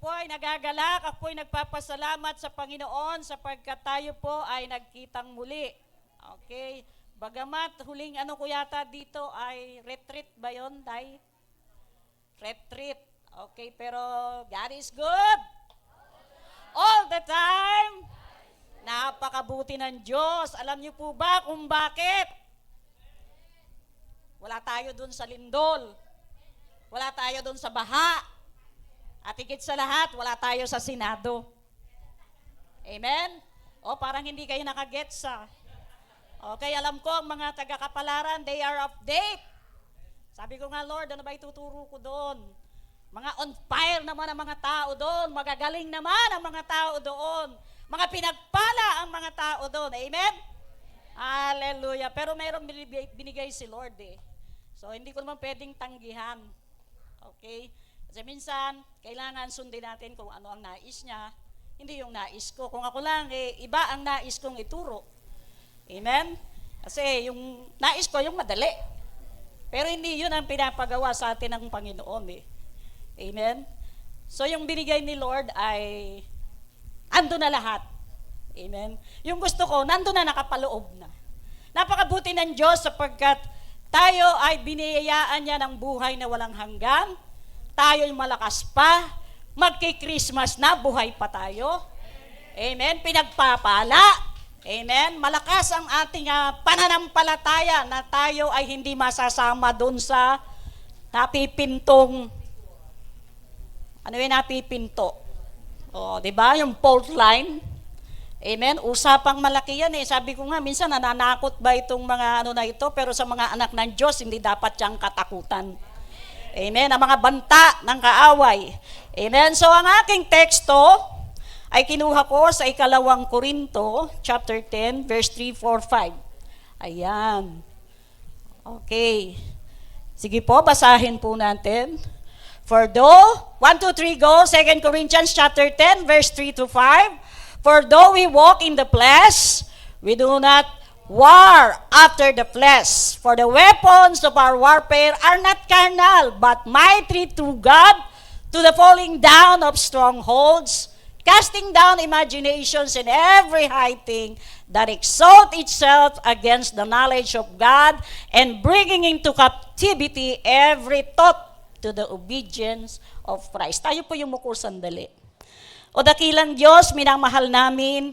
po ay nagagalak, ako po ay nagpapasalamat sa Panginoon sapagkat tayo po ay nagkitang muli. Okay? Bagamat huling ano ko yata dito ay retreat ba yun, Day? Retreat. Okay, pero God is good. All the time. Napakabuti ng Diyos. Alam niyo po ba kung bakit? Wala tayo dun sa lindol. Wala tayo dun sa baha. At higit sa lahat, wala tayo sa Senado. Amen? O parang hindi kayo nakagets sa. Okay, alam ko ang mga taga-Kapalaran, they are update. Sabi ko nga, Lord, ano ba ituturo ko doon? Mga on fire naman ang mga tao doon. Magagaling naman ang mga tao doon. Mga pinagpala ang mga tao doon. Amen? Hallelujah. Pero mayroong binigay si Lord eh. So, hindi ko naman pwedeng tanggihan. Okay? Kasi minsan, kailangan sundin natin kung ano ang nais niya. Hindi yung nais ko. Kung ako lang, iba ang nais kong ituro. Amen? Kasi yung nais ko, yung madali. Pero hindi yun ang pinapagawa sa atin ng Panginoon eh. Amen? So yung binigay ni Lord ay ando na lahat. Amen? Yung gusto ko, nando na nakapaloob na. Napakabuti ng Diyos sapagkat tayo ay biniyayaan niya ng buhay na walang hanggan. Tayo'y malakas pa. Magki-Christmas na, buhay pa tayo. Amen? Pinagpapala. Amen? Malakas ang ating pananampalataya na tayo ay hindi masasama doon sa napipintong, ano yung napipinto? O, di ba? Yung fault line. Amen? Usapang malaki yan eh. Sabi ko nga, minsan nananakot ba itong mga ano na ito, pero sa mga anak ng Diyos, hindi dapat siyang katakutan. Amen? Ang mga banta ng kaaway. Amen? So, ang aking teksto ay kinuha ko sa 2 Korinto, chapter 10, verse 3, 4, 5. Ayan. Okay. Sige po, basahin po natin. For though, 1, 2, 3, go, 2 Corinthians chapter 10, verse 3 to 5. For though we walk in the flesh, we do not war after the flesh. For the weapons of our warfare are not carnal, but mighty through God to the falling down of strongholds, casting down imaginations and every high thing that exalt itself against the knowledge of God, and bringing into captivity every thought to the obedience of Christ. Tayo po yung muko sandali. O dakilang Diyos, minamahal namin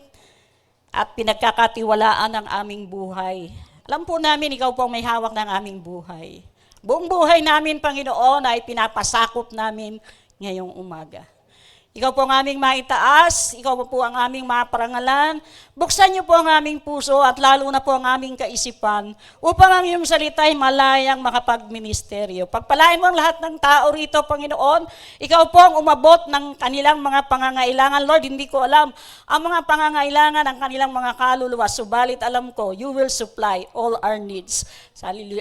at pinagkakatiwalaan ang aming buhay. Alam po namin, ikaw po ang may hawak ng aming buhay. Buong buhay namin, Panginoon, ay pinapasakop namin ngayong umaga. Ikaw po ang aming maitaas, ikaw po ang aming maparangalan. Buksan niyo po ang aming puso at lalo na po ang aming kaisipan upang ang iyong salita ay malayang makapagministeryo. Pagpalain mo ang lahat ng tao rito, Panginoon. Ikaw po ang umabot ng kanilang mga pangangailangan. Lord, hindi ko alam ang mga pangangailangan ng kanilang mga kaluluwa. Subalit alam ko, you will supply all our needs.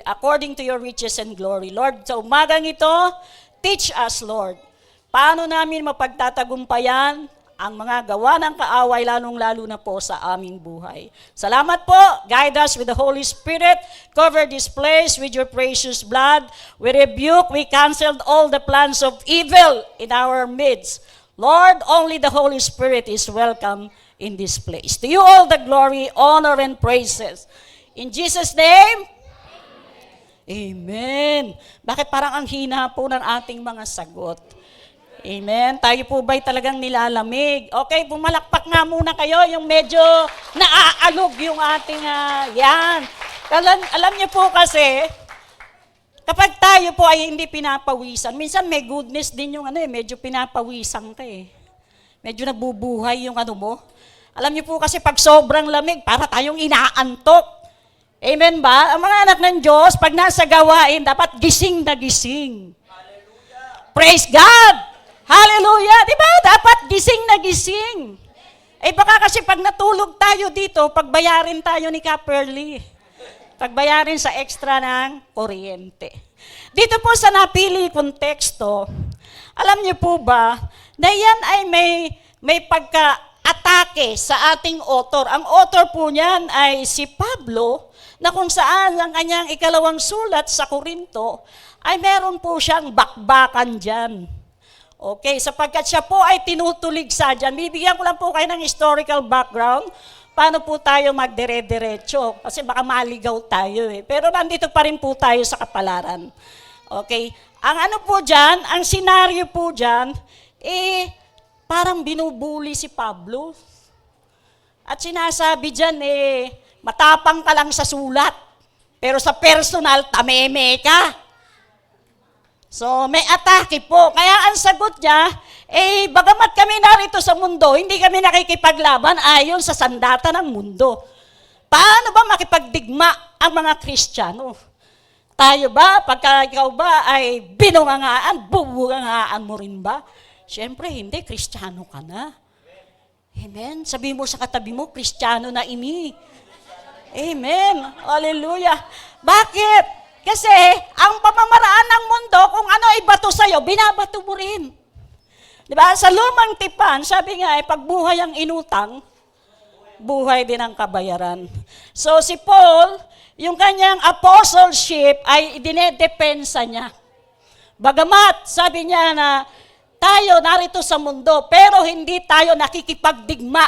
According to your riches and glory. Lord, sa umagang ito, teach us, Lord. Paano namin mapagtatagumpayan ang mga gawa ng kaaway, lalong-lalo na po sa aming buhay. Salamat po. Guide us with the Holy Spirit. Cover this place with your precious blood. We rebuke, we canceled all the plans of evil in our midst. Lord, only the Holy Spirit is welcome in this place. To you all the glory, honor, and praises. In Jesus' name, Amen. Bakit parang ang hina po ng ating mga sagot? Amen. Tayo po ba'y talagang nilalamig? Okay, pumalakpak nga muna kayo, yung medyo naaalog yung ating, yan. Alam niyo po kasi, kapag tayo po ay hindi pinapawisan, minsan may goodness din yung medyo pinapawisan ka eh. Medyo nabubuhay yung mo. Alam niyo po kasi pag sobrang lamig, para tayong inaantok. Amen ba? Ang mga anak ng Diyos, pag nasa gawain, dapat gising na gising. Hallelujah. Praise God! Hallelujah! Diba? Dapat gising na gising. Eh baka kasi pag natulog tayo dito, pagbayarin tayo ni Kaperly. Pagbayarin sa extra ng kuryente. Dito po sa napili kong teksto, alam niyo po ba, na yan ay may pagka-atake sa ating author. Ang author po niyan ay si Pablo, na kung saan ang kanyang 2 sulat sa Korinto, ay meron po siyang bakbakan dyan. Okay, sapagkat siya po ay tinutuligsa dyan. Bibigyan ko lang po kayo ng historical background. Paano po tayo magdire-diretso? Kasi baka maligaw tayo eh. Pero nandito pa rin po tayo sa kapalaran. Okay? Ang ano po dyan, ang senaryo po dyan, parang binubuli si Pablo. At sinasabi dyan matapang ka lang sa sulat. Pero sa personal, tameme ka. So, may atake po. Kaya ang sagot niya, bagamat kami narito sa mundo, hindi kami nakikipaglaban ayon sa sandata ng mundo. Paano ba makipagdigma ang mga Kristiyano? Tayo ba, pagka ikaw ba ay binungangaan, bubugangaan mo rin ba? Siyempre, hindi. Kristiyano ka na. Amen. Sabi mo sa katabi mo, Kristiyano na ini. Amen. Hallelujah. Bakit? Kasi ang pamamaraan ng mundo, kung ano ay bato sa'yo, binabato mo rin. Diba? Sa lumang tipan, sabi nga, pag buhay ang inutang, buhay din ang kabayaran. So si Paul, yung kanyang apostleship ay dinedepensa niya. Bagamat, sabi niya na tayo narito sa mundo, pero hindi tayo nakikipagdigma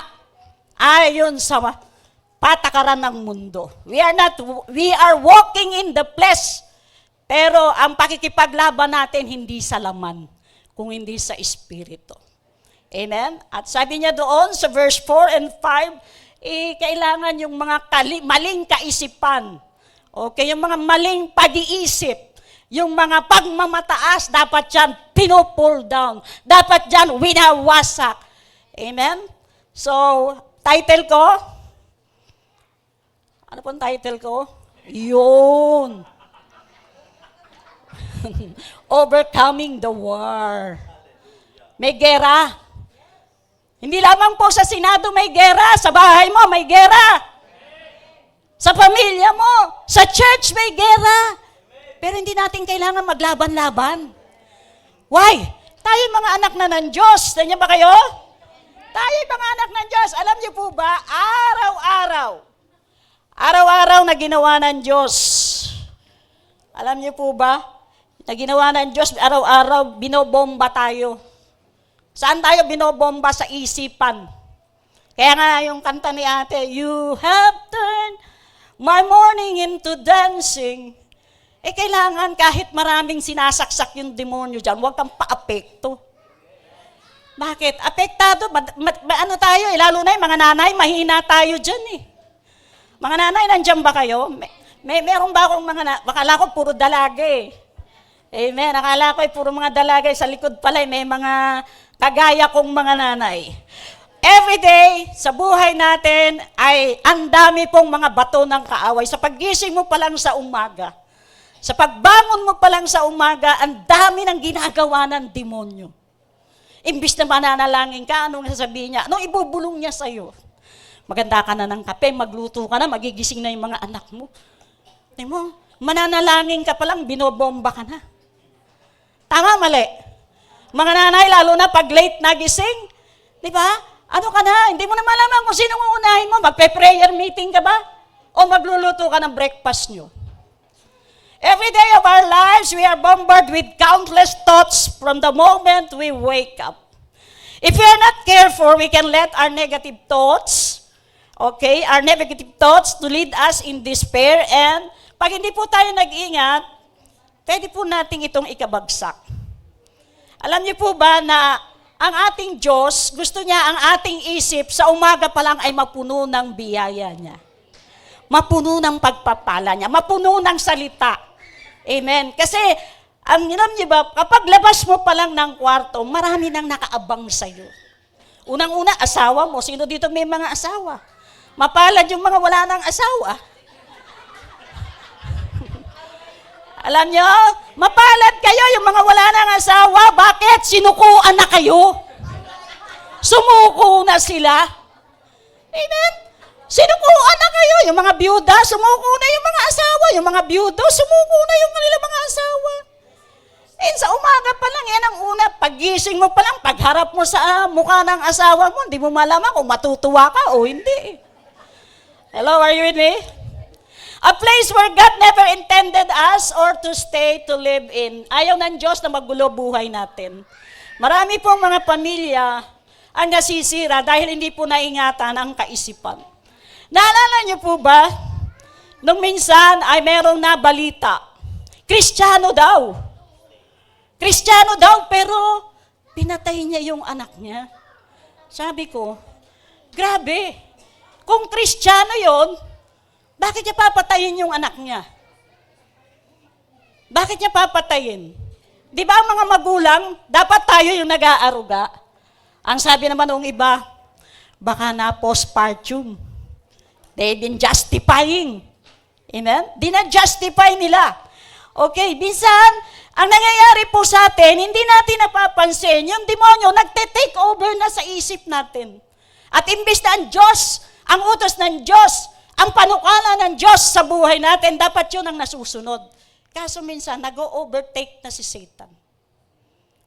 ayon sa patakaran ng mundo. We are walking in the flesh. Pero ang pakikipaglaban natin hindi sa laman, kung hindi sa espiritu. Amen? At sabi niya doon sa verse 4 and 5, kailangan yung mga maling kaisipan. Okay, yung mga maling pag-iisip, yung mga pagmamataas, dapat yan pino-pull down. Dapat yan winawasak. Amen? So, title ko, ano pong title ko? Yun. Overcoming the war. May gera. Hindi lamang po sa Senado may gera, sa bahay mo may gera. Sa pamilya mo, sa church may gera. Pero hindi natin kailangan maglaban-laban. Why? Tayo mga anak na ng Diyos. Nandiyan ba kayo? Tayo mga anak ng Diyos. Alam niyo po ba, araw-araw na ginawa ng Diyos. Alam niyo po ba? Na ginawa ng Diyos, araw-araw binobomba tayo. Saan tayo binobomba? Sa isipan. Kaya nga yung kanta ni ate, you have turned my morning into dancing. Kailangan kahit maraming sinasaksak yung demonyo dyan, huwag kang paapekto. Bakit? Apektado, ano tayo lalo na yung mga nanay, mahina tayo dyan Mga nanay, nandiyan ba kayo? Meron ba akong akala ko puro dalaga Amen. Akala ko puro mga dalaga. Sa likod pala may mga kagaya kong mga nanay. Every day, sa buhay natin, ay ang dami pong mga bato ng kaaway. Sa paggising mo pa lang sa umaga, sa pagbangon mo pa lang sa umaga, ang dami ng ginagawa ng demonyo. Imbis na mananalangin ka, anong sasabihin niya? Anong ibubulong niya sa'yo? Maganda ka na ng kape, magluto ka na, magigising na yung mga anak mo. Tingnan mo, mananalangin ka pa lang, binobomba ka na. Tama, mali. Mga nanay, lalo na pag late nagising, di ba? Ano ka na? Hindi mo na malaman kung sino uunahin mo. Magpe-prayer meeting ka ba? O magluluto ka ng breakfast nyo? Every day of our lives, we are bombarded with countless thoughts from the moment we wake up. If we are not careful, we can let our negative thoughts, our negative thoughts to lead us in despair, and pag hindi po tayo nag-ingat, pwede po natin itong ikabagsak. Alam niyo po ba na ang ating Diyos, gusto niya ang ating isip sa umaga pa lang ay mapuno ng biyaya niya. Mapuno ng pagpapala niya, mapuno ng salita. Amen. Kasi, alam niyo ba, kapag labas mo pa lang ng kwarto, marami nang nakaabang sa'yo. Unang-una, asawa mo. Sino dito may mga asawa? Mapalad yung mga wala nang asawa. Alam nyo, mapalad kayo yung mga wala nang asawa. Bakit? Sinukuan na kayo. Sumuko na sila. Amen? Sinukuan na kayo. Yung mga byuda, sumuko na yung mga asawa. Yung mga byudo, sumuko na yung kanilang mga asawa. Sa umaga pa lang, yan ang una. Paggising mo pa lang, pagharap mo sa mukha ng asawa mo, hindi mo malaman kung matutuwa ka o hindi. Hello, are you with me? A place where God never intended us or to stay, to live in. Ayaw ng Diyos na magulo buhay natin. Marami pong mga pamilya ang nasisira dahil hindi po naingatan ang kaisipan. Naalala niyo po ba, nung minsan ay merong nabalita, Kristiyano daw. Kristiyano daw, pero pinatay niya yung anak niya. Sabi ko, grabe, kung Kristiyano yon, bakit niya papatayin yung anak niya? Bakit niya papatayin? Di ba ang mga magulang, dapat tayo yung nag-aaruga? Ang sabi naman ng iba, baka na postpartum. They've been justifying. Amen? Dina-justify nila. Okay, minsan, ang nangyayari po sa atin, hindi natin napapansin, yung demonyo nagte-take over na sa isip natin. At imbis na ang Diyos, ang utos ng Diyos, ang panukala ng Diyos sa buhay natin, dapat yun ang nasusunod. Kaso minsan, nag-overtake na si Satan.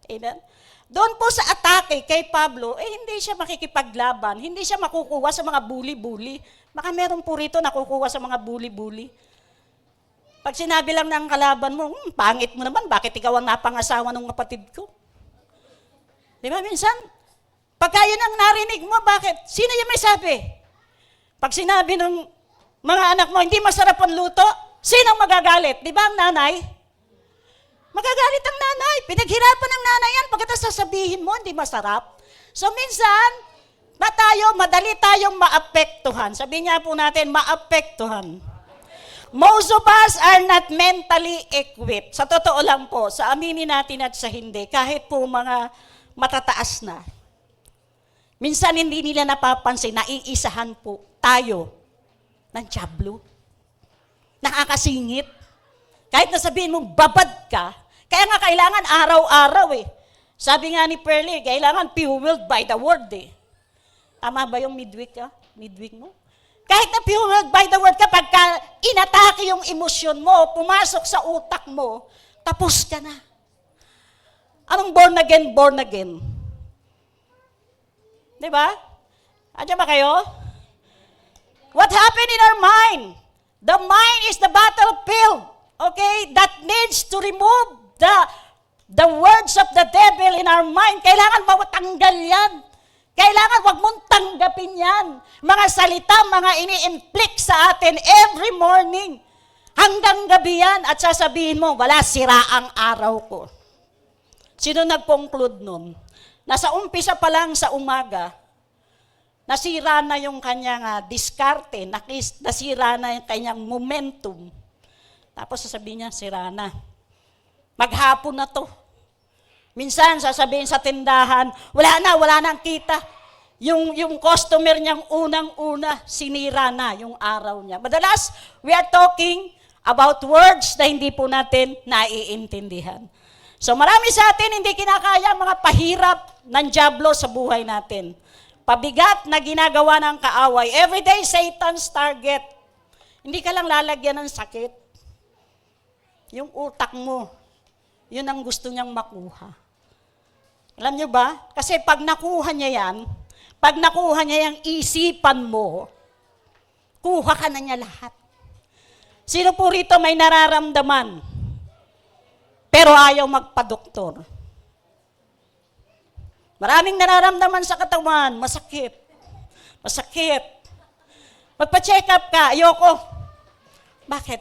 Amen? Doon po sa atake kay Pablo, hindi siya makikipaglaban, hindi siya makukuha sa mga bully-bully. Baka meron po rito nakukuha sa mga bully-bully. Pag sinabi lang ng kalaban mo, pangit mo naman, bakit ikaw ang napangasawa ng kapatid ko? Di ba minsan? Pagka yun ang narinig mo, bakit? Sino yung may sabi? Pag sinabi ng mga anak mo, hindi masarap ang luto, sino ang magagalit? Di ba ang nanay? Magagalit ang nanay. Pinaghirapan ng nanay yan. Pagkatapos sasabihin mo, hindi masarap. So minsan, madali tayong maapektuhan. Sabihin niya po natin, maapektuhan. Most of us are not mentally equipped. Sa totoo lang po, sa aminin natin at sa hindi, kahit po mga matataas na. Minsan hindi nila napapansin, naiisahan po tayo ng dyablo. Nakakasingit. Kahit nasabihin mong babad ka, kaya nga kailangan araw-araw eh. Sabi nga ni Pearlie, kailangan fueled by the word eh. Tama ba yung midweek ka? Midweek mo? Kahit na fueled by the word, kapag inatake yung emosyon mo, pumasok sa utak mo, tapos ka na. Anong born again, born again? Di ba? Andiyan ba kayo? What happened in our mind? The mind is the battlefield. Okay? That needs to remove the words of the devil in our mind. Kailangan mawatanggal yan. Kailangan wag mong tanggapin yan. Mga salita, mga ini-inflict sa atin every morning. Hanggang gabi yan at sasabihin mo, wala, sira ang araw ko. Sino nag-conclude nun? Nasa umpisa pa lang sa umaga, nasira na yung kanyang diskarte, nasira na yung kanyang momentum. Tapos sasabihin niya, sira na. Maghapon na to. Minsan, sasabihin sa tindahan, wala na ang kita. Yung customer niyang unang-una, sinira na yung araw niya. Madalas, we are talking about words na hindi po natin naiintindihan. So marami sa atin hindi kinakaya mga pahirap ng dyablo sa buhay natin. Pabigat na ginagawa ng kaaway. Everyday, Satan's target. Hindi ka lang lalagyan ng sakit. Yung utak mo, yun ang gusto niyang makuha. Alam niyo ba? Kasi pag nakuha niya yung isipan mo, kuha ka na niya lahat. Sino po rito may nararamdaman, pero ayaw magpa-doktor? Maraming nararamdaman sa katawan, masakit. Magpa-check up ka, ayoko. Bakit?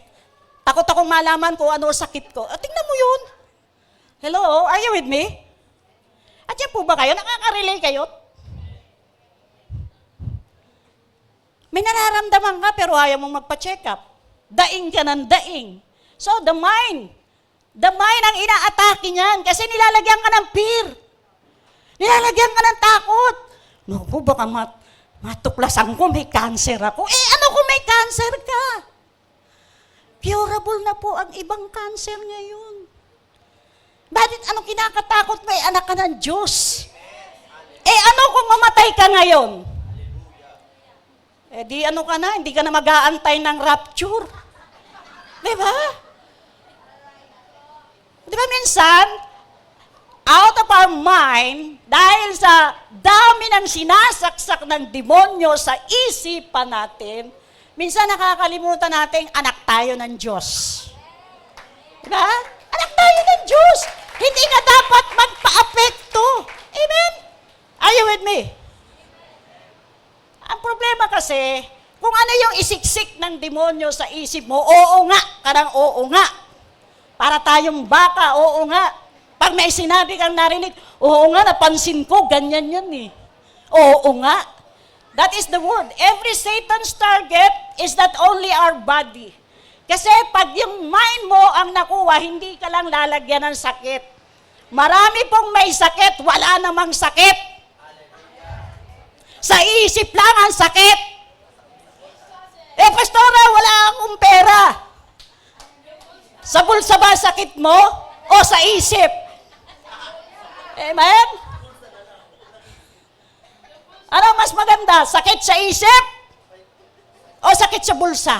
Takot akong malaman kung ano sakit ko. Tingnan mo yun. Hello, are you with me? At yan po ba kayo? Nakaka-relate kayo? May nararamdaman ka pero ayaw mong magpa-check up. Daing ka ng daing. So the mind ang inaatake niyan kasi nilalagyan ka ng fear. Nilalagyan ka ng takot. Naku, baka matuklasan ko may cancer ako. Ano kung may cancer ka? Curable na po ang ibang cancer ngayon. Bakit anong kinakatakot mo? Anak ka ng Diyos. Ano kung mamatay ka ngayon? Di ano ka na, hindi ka na mag-aantay ng rapture. Diba? Diba minsan, out of our mind, dahil sa dami ng sinasaksak ng demonyo sa isipan natin, minsan nakakalimutan natin anak tayo ng Diyos. Diba? Anak tayo ng Diyos. Hindi ka dapat magpa-apekto. Amen? Are you with me? Ang problema kasi, kung ano yung isiksik ng demonyo sa isip mo, oo nga, karang oo nga. Para tayong baka, oo nga. Pag may sinabi kang narinig, oo nga, napansin ko, ganyan yan eh. Oo nga. That is the word. Every Satan's target is not only our body. Kasi pag yung mind mo ang nakuha, hindi ka lang lalagyan ng sakit. Marami pong may sakit, wala namang sakit. Sa isip lang ang sakit. Pastora, wala akong pera. Sa bulsa ba sakit mo? O sa isip? Amen? Ano mas maganda? Sakit sa isip? O sakit sa bulsa?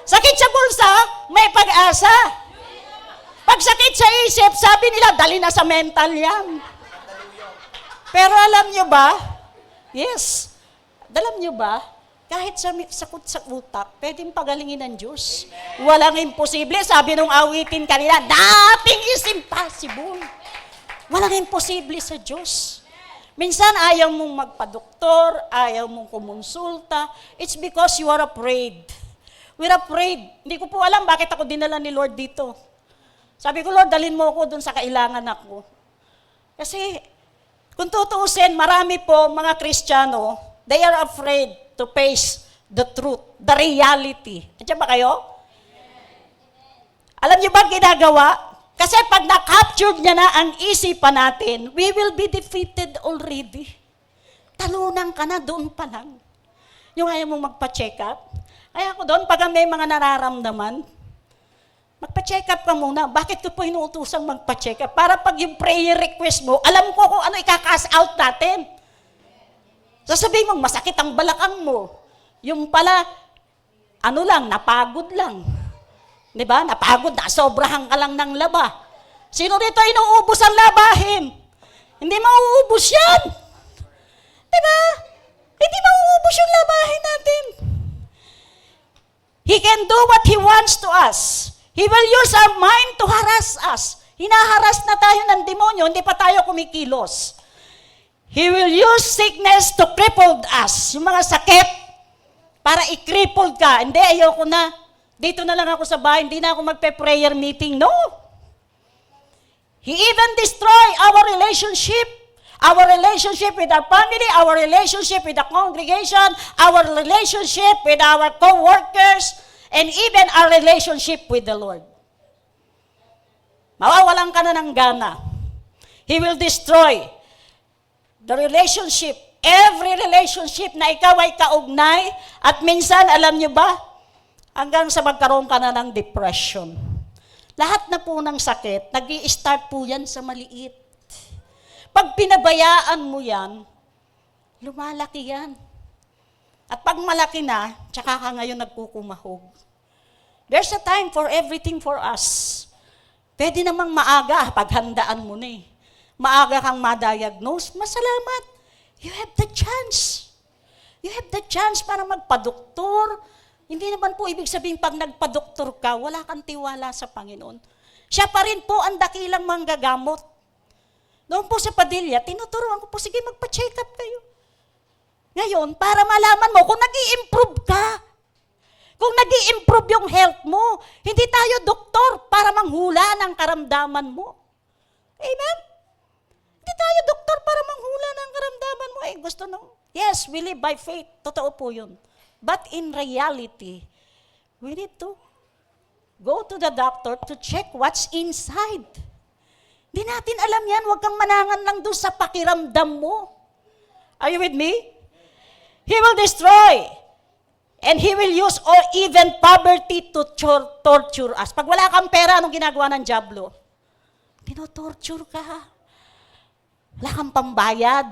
Sakit sa bulsa, may pag-asa. Pag sakit sa isip, sabi nila, dali na sa mental yan. Pero alam nyo ba, yes, alam nyo ba, kahit sa sakot sa utak, pwedeng pagalingin ng Diyos. Walang imposible. Sabi nung awitin kanila, nothing is impossible. Walang imposible sa Diyos. Minsan ayaw mong magpa-doktor, ayaw mong kumonsulta. It's because you are afraid. We're afraid. Hindi ko po alam bakit ako dinala ni Lord dito. Sabi ko, Lord, dalhin mo ako dun sa kailangan ako. Kasi, kung tutuusin, marami po mga Kristiyano, they are afraid to face the truth, the reality. Andiyan ba kayo? Alam niyo ba ginagawa? Kasi pag na-capture niya na ang isipan natin, we will be defeated already. Talunan ka na doon pa lang. Yung ayaw mong magpa-check up. Kaya ako doon, pag may mga nararamdaman, magpa-check up ka muna. Bakit ko po inuutosang magpa-check up? Para pag yung prayer request mo, alam ko kung ano ika-cast out natin. Sasabihin mo, masakit ang balakang mo. Yung pala, ano lang, napagod lang. Di ba? Napagod na, sobrahan ka lang ng laba. Sino rito inuubos ang labahin? Hindi mauubos yan. Di ba? Hindi mauubos yung labahin natin. He can do what He wants to us. He will use our mind to harass us. Hinaharas na tayo ng demonyo, hindi pa tayo kumikilos. He will use sickness to cripple us. Yung mga sakit, para i-cripple ka. Hindi, ayoko na. Dito na lang ako sa bahay, hindi na ako magpe-prayer meeting. No. He even destroy our relationship. Our relationship with our family, our relationship with the congregation, our relationship with our co-workers, and even our relationship with the Lord. Mawawalan ka na ng gana. He will destroy the relationship, every relationship na ikaw ay kaugnay, at minsan, alam nyo ba, hanggang sa magkaroon ka na ng depression. Lahat na po ng sakit, nag-i-start po yan sa maliit. Pag pinabayaan mo yan, lumalaki yan. At pag malaki na, tsaka ka ngayon nagkukumahog. There's a time for everything for us. Pwede namang maaga, paghandaan mo na eh. Maaga kang ma-diagnose, masalamat. You have the chance. You have the chance para magpa-doktor. Hindi naman po ibig sabihin pag nagpa-doktor ka, wala kang tiwala sa Panginoon. Siya pa rin po ang dakilang manggagamot. Noon po sa Padilla, tinuturuan ko po, sige magpa-check up kayo. Ngayon, para malaman mo kung nag-i-improve ka. Kung nag-i-improve yung health mo, hindi tayo doktor para manghula ng karamdaman mo. Amen? Hindi tayo doktor para manghula ng karamdaman mo. Gusto nang, yes, we live by faith. Totoo po yun. But in reality, we need to go to the doctor to check what's inside. Hindi natin alam yan. Huwag kang manangan lang doon sa pakiramdam mo. Are you with me? He will destroy. And He will use or even poverty to torture us. Pag wala kang pera, anong ginagawa ng dyablo? Tinotorture ka. Wala kang pambayad.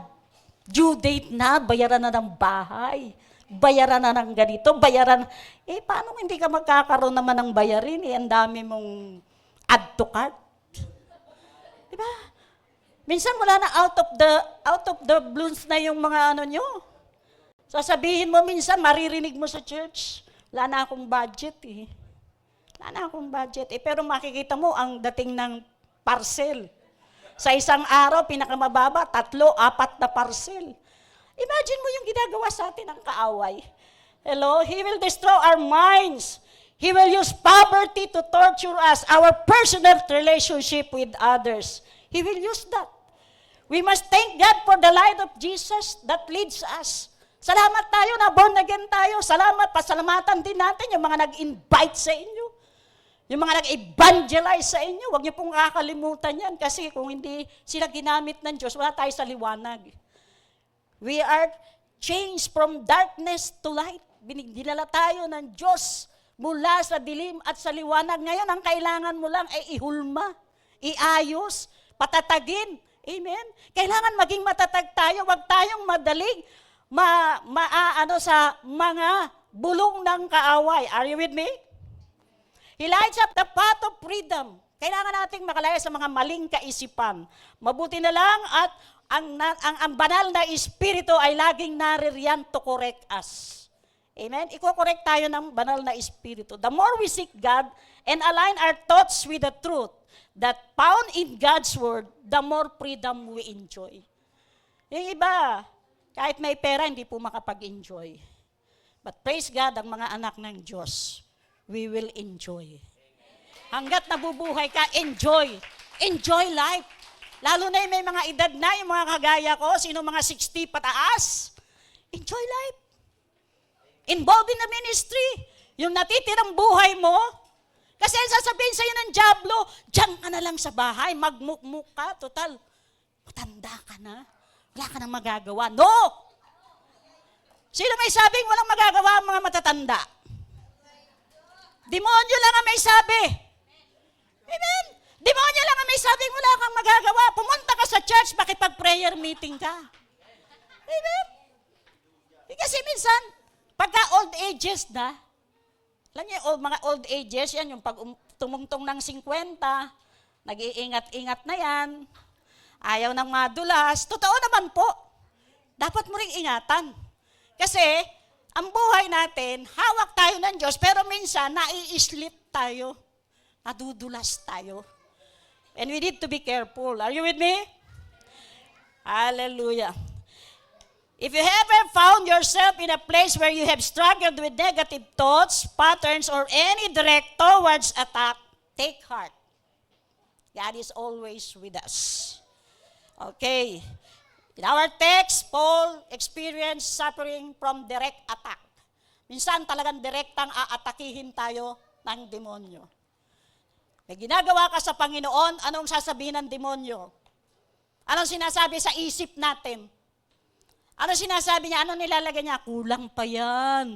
Due date na, bayaran na ng bahay. Bayaran na ng ganito, bayaran. Paano hindi ka magkakaroon naman ng bayarin? Ang dami mong add to cart. Diba? Minsan wala na out of the blues na yung mga ano nyo. Sasabihin mo minsan, maririnig mo sa church, wala na akong budget eh. Wala na akong budget eh. Pero makikita mo, ang dating ng parcel. Sa isang araw, pinakamababa, 3, 4 na parcel. Imagine mo yung ginagawa sa atin ng kaaway. Hello? He will destroy our minds. He will use poverty to torture us, our personal relationship with others. He will use that. We must thank God for the light of Jesus that leads us. Salamat tayo na born again tayo. Salamat, pasalamatan din natin yung mga nag-invite sa inyo. Yung mga nag-evangelize sa inyo. Huwag niyo pong kakalimutan yan kasi kung hindi sila ginamit ng Diyos, wala tayo sa liwanag. We are changed from darkness to light. Dinala tayo ng Diyos mula sa dilim at sa liwanag. Ngayon, ang kailangan mo lang ay ihulma, iayos, patatagin. Amen? Kailangan maging matatag tayo. Huwag tayong madaling sa mga bulong ng kaaway. Are you with me? He lights up the path of freedom. Kailangan nating makalaya sa mga maling kaisipan. Mabuti na lang at ang banal na Espiritu ay laging naririyan to correct us. Amen? Iko-correct tayo ng banal na Espiritu. The more we seek God and align our thoughts with the truth that found in God's Word, the more freedom we enjoy. Yung iba, kahit may pera, hindi po makapag-enjoy. But praise God, ang mga anak ng Diyos, we will enjoy. Hanggat nabubuhay ka, enjoy. Enjoy life. Lalo na yung may mga edad na, yung mga kagaya ko, sino mga 60 pataas. Enjoy life. Involved in the ministry. Yung natitirang buhay mo, kasi sasabihin sa'yo ng dyablo, diyan ka na lang sa bahay, magmukmuk ka, total, matanda ka na, wala ka nang magagawa. No! Sino may sabing walang magagawa ang mga matatanda? Demonyo lang ang may sabi. Amen? Demonyo lang ang may sabing wala kang magagawa. Pumunta ka sa church, makipag-prayer meeting ka. Amen? Kasi minsan, pagka old ages na, alam niyo, mga old ages, yan yung pag tumungtong ng 50, nag-iingat-ingat na yan, ayaw ng madulas. Totoo naman po, dapat mo ring ingatan. Kasi, ang buhay natin, hawak tayo ng Diyos, pero minsan, nai-slip tayo, nadudulas tayo. And we need to be careful. Are you with me? Hallelujah. If you ever found yourself in a place where you have struggled with negative thoughts, patterns, or any direct towards attack, take heart. God is always with us. Okay. In our text, Paul experienced suffering from direct attack. Minsan talagang direktang aatakihin tayo ng demonyo. May ginagawa ka sa Panginoon, anong sasabihin ng demonyo? Anong sinasabi sa isip natin? Ano sinasabi niya? Ano nilalagay niya? Kulang pa yan.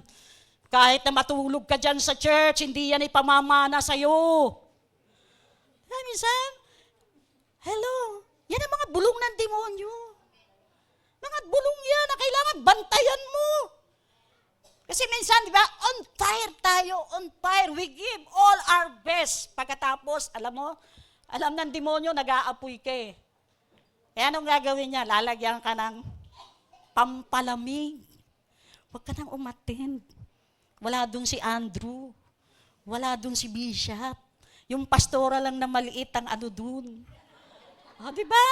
Kahit na matulog ka dyan sa church, hindi yan ipamamana sa'yo. Minsan, hello, yan ang mga bulong ng demonyo. Mga bulong yan na kailangan bantayan mo. Kasi minsan, di ba, on fire tayo, on fire. We give all our best. Pagkatapos, alam ng demonyo, nag-aapoy ka eh. Kaya anong gagawin niya? Lalagyan ka ng pampalamig. Huwag ka nang umattend. Wala dun si Andrew. Wala dun si Bishop. Yung pastora lang na maliit ang ano dun. Di ba?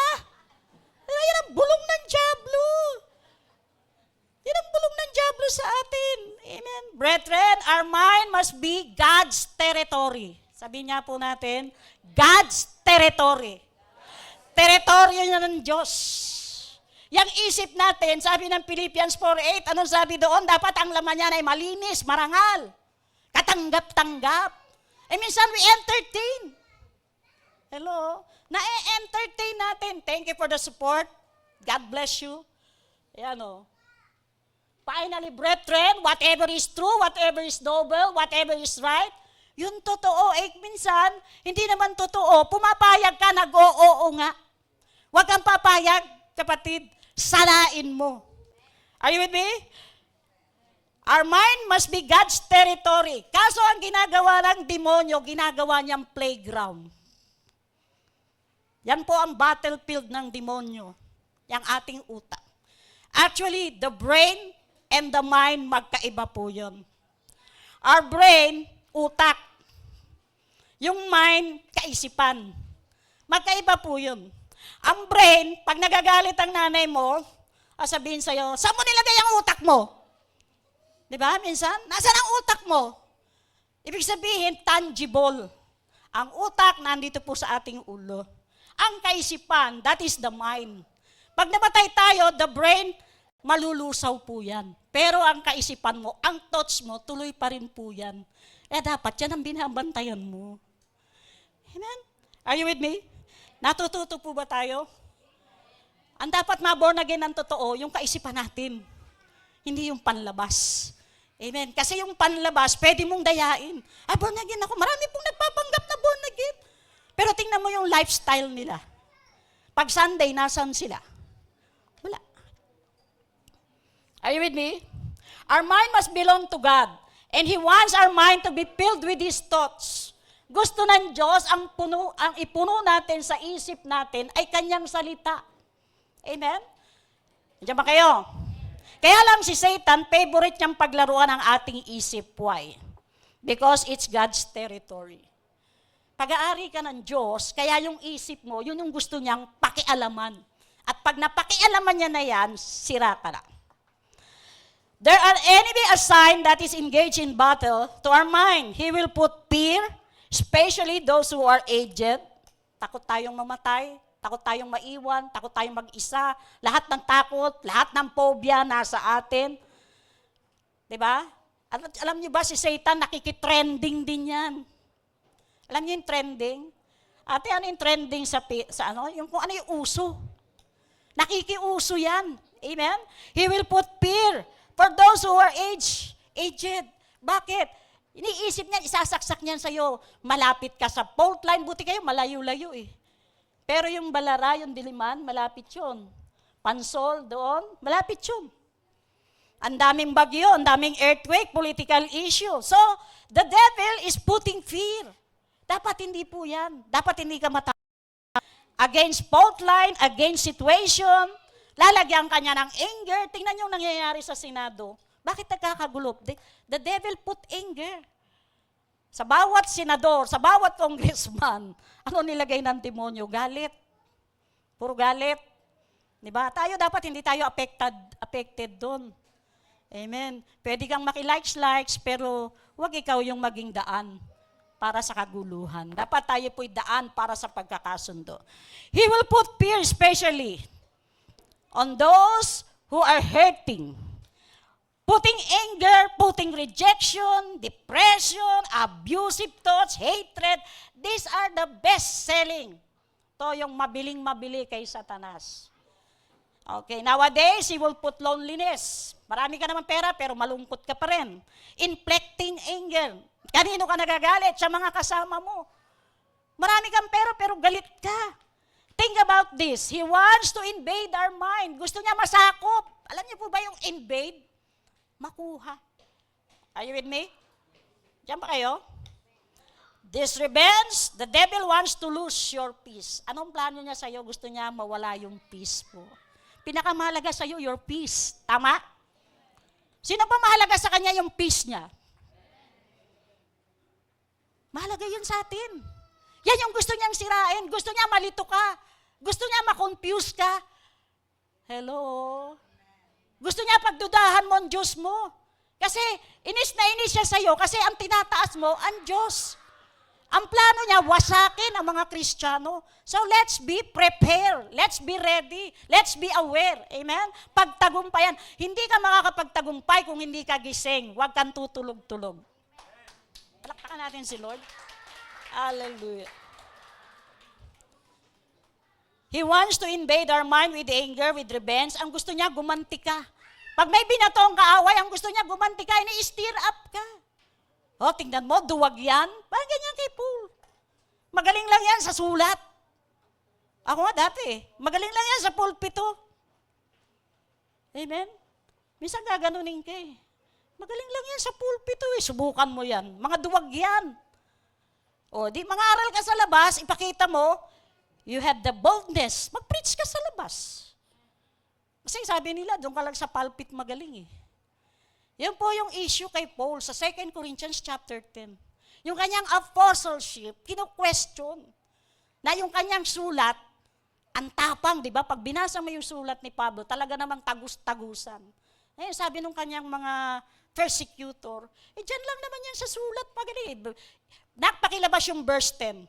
Yan ang bulong ng dyablo. Yan ang bulong ng dyablo sa atin. Amen. Brethren, our mind must be God's territory. Sabi niya po natin, God's territory. Teritoryo niya ng Diyos. Yang isip natin, sabi ng Philippians 4:8, anong sabi doon? Dapat ang laman niya ay malinis, marangal, katanggap-tanggap. Minsan we entertain. Hello? Na-entertain natin. Thank you for the support. God bless you. Ayan o. Finally, brethren, whatever is true, whatever is noble, whatever is right, yun totoo. Minsan, hindi naman totoo. Pumapayag ka, nag-oo nga. Huwag kang papayag, kapatid. Salain mo. Are you with me? Our mind must be God's territory. Kaso ang ginagawa ng demonyo, ginagawa niyang playground. Yan po ang battlefield ng demonyo. Yang ating utak. Actually, the brain and the mind, magkaiba po yun. Our brain, utak. Yung mind, kaisipan. Magkaiba po yun. Ang brain, pag nagagalit ang nanay mo, sabihin sa'yo, saan mo nilagay ang utak mo? Di ba? Minsan, nasaan ang utak mo? Ibig sabihin, tangible. Ang utak, nandito po sa ating ulo. Ang kaisipan, that is the mind. Pag namatay tayo, the brain, malulusaw po yan. Pero ang kaisipan mo, ang thoughts mo, tuloy pa rin po yan. Dapat yan ang binabantayan mo. Amen? Are you with me? Natututo po ba tayo? Ang dapat ma-born again ng totoo, yung kaisipan natin. Hindi yung panlabas. Amen? Kasi yung panlabas, pwede mong dayain. Born again ako. Marami pong nagpapanggap na born again. Pero tingnan mo yung lifestyle nila. Pag Sunday, nasan sila? Wala. Are you with me? Our mind must belong to God. And He wants our mind to be filled with His thoughts. Gusto ng Diyos ang ipuno natin sa isip natin ay Kanyang salita. Amen? Diyan ba kayo? Kaya lang si Satan, favorite niyang paglaruan ang ating isip. Why? Because it's God's territory. Pag-aari ka ng Diyos, kaya yung isip mo, yun yung gusto niyang pakialaman. At pag napakialaman niya na yan, sira ka na. There are enemy assigned that is engaged in battle to our mind. He will put fear, especially those who are aged. Takot tayong mamatay, takot tayong maiwan, takot tayong mag-isa. Lahat ng takot, lahat ng phobia nasa atin. Diba? Alam niyo ba si Satan, nakikitrending din yan. Alam niyo yung trending? Ate, ano yung trending sa ano? Yung kung ano yung uso. Nakikiuso yan. Amen? He will put fear for those who are aged. Bakit? Iniisip niya, isasaksak niyan sa'yo. Malapit ka sa fault line. Buti kayo, malayo-layo eh. Pero yung Balara, yung Diliman, malapit yun. Pansol, doon, malapit yun. Ang daming bagyo, ang daming earthquake, political issue. So, the devil is putting fear. Dapat hindi po yan. Dapat hindi ka against fault line, against situation. Lalagyan ka niya ng anger. Tingnan yung nangyayari sa Senado. Bakit nagkakagulo? The devil put anger. Sa bawat senador, sa bawat congressman, ano nilagay ng demonyo? Galit. Puro galit. Diba? Tayo dapat hindi tayo affected doon. Amen. Pwede kang maki-likes, pero huwag ikaw yung maging daan para sa kaguluhan. Dapat tayo po'y daan para sa pagkakasundo. He will put fear especially on those who are hurting. Putting anger, putting rejection, depression, abusive thoughts, hatred, these are the best selling. Ito yung mabiling-mabili kay Satanas. Okay, nowadays, he will put loneliness. Marami ka naman pera, pero malungkot ka pa rin. Inflicting anger. Kanino ka nagagalit? Sa mga kasama mo. Marami kang pera, pero galit ka. Think about this. He wants to invade our mind. Gusto niya masakop. Alam niyo po ba yung invade? Makuha. Are you with me? Diyan ba kayo? This revenge, the devil wants to lose your peace. Anong plano niya sa'yo? Gusto niya mawala yung peace mo. Pinakamahalaga sa'yo, your peace. Tama? Sino pa mahalaga sa kanya yung peace niya? Mahalaga yun sa atin. Yan yung gusto niyang sirain. Gusto niya malito ka. Gusto niya ma-confuse ka. Hello? Gusto niya pagdudahan mo ang Diyos mo. Kasi inis na inis siya sa'yo kasi ang tinataas mo, ang Diyos. Ang plano niya, wasakin ang mga Kristiyano. So let's be prepared. Let's be ready. Let's be aware. Amen? Pagtagumpayan. Hindi ka makakapagtagumpay kung hindi ka gising. Huwag kang tutulog-tulog. Palakpakan natin si Lord. Hallelujah. He wants to invade our mind with anger, with revenge. Ang gusto niya, gumanti ka. Pag may binatong kaaway, ang gusto niya, gumanti ka, ini-stir up ka. O, tingnan mo, duwag yan. Parang ganyan kay Paul. Magaling lang yan sa sulat. Ako nga dati, magaling lang yan sa pulpito. Amen? Minsan gaganunin ka eh. Magaling lang yan sa pulpito eh. Subukan mo yan. Mga duwag yan. O, di mangaral ka sa labas, ipakita mo, you have the boldness. Mag-preach ka sa labas. Kasi sabi nila, doon ka lang sa pulpit magaling eh. Yan po yung issue kay Paul sa 2 Corinthians chapter 10. Yung kanyang apostleship, kino-question. na yung kanyang sulat, ang tapang, di ba? Pag binasa mo yung sulat ni Pablo, talaga namang tagus-tagusan. Eh, sabi nung kanyang mga persecutor, dyan lang naman yan sa sulat. Nakpakilabas yung verse 10.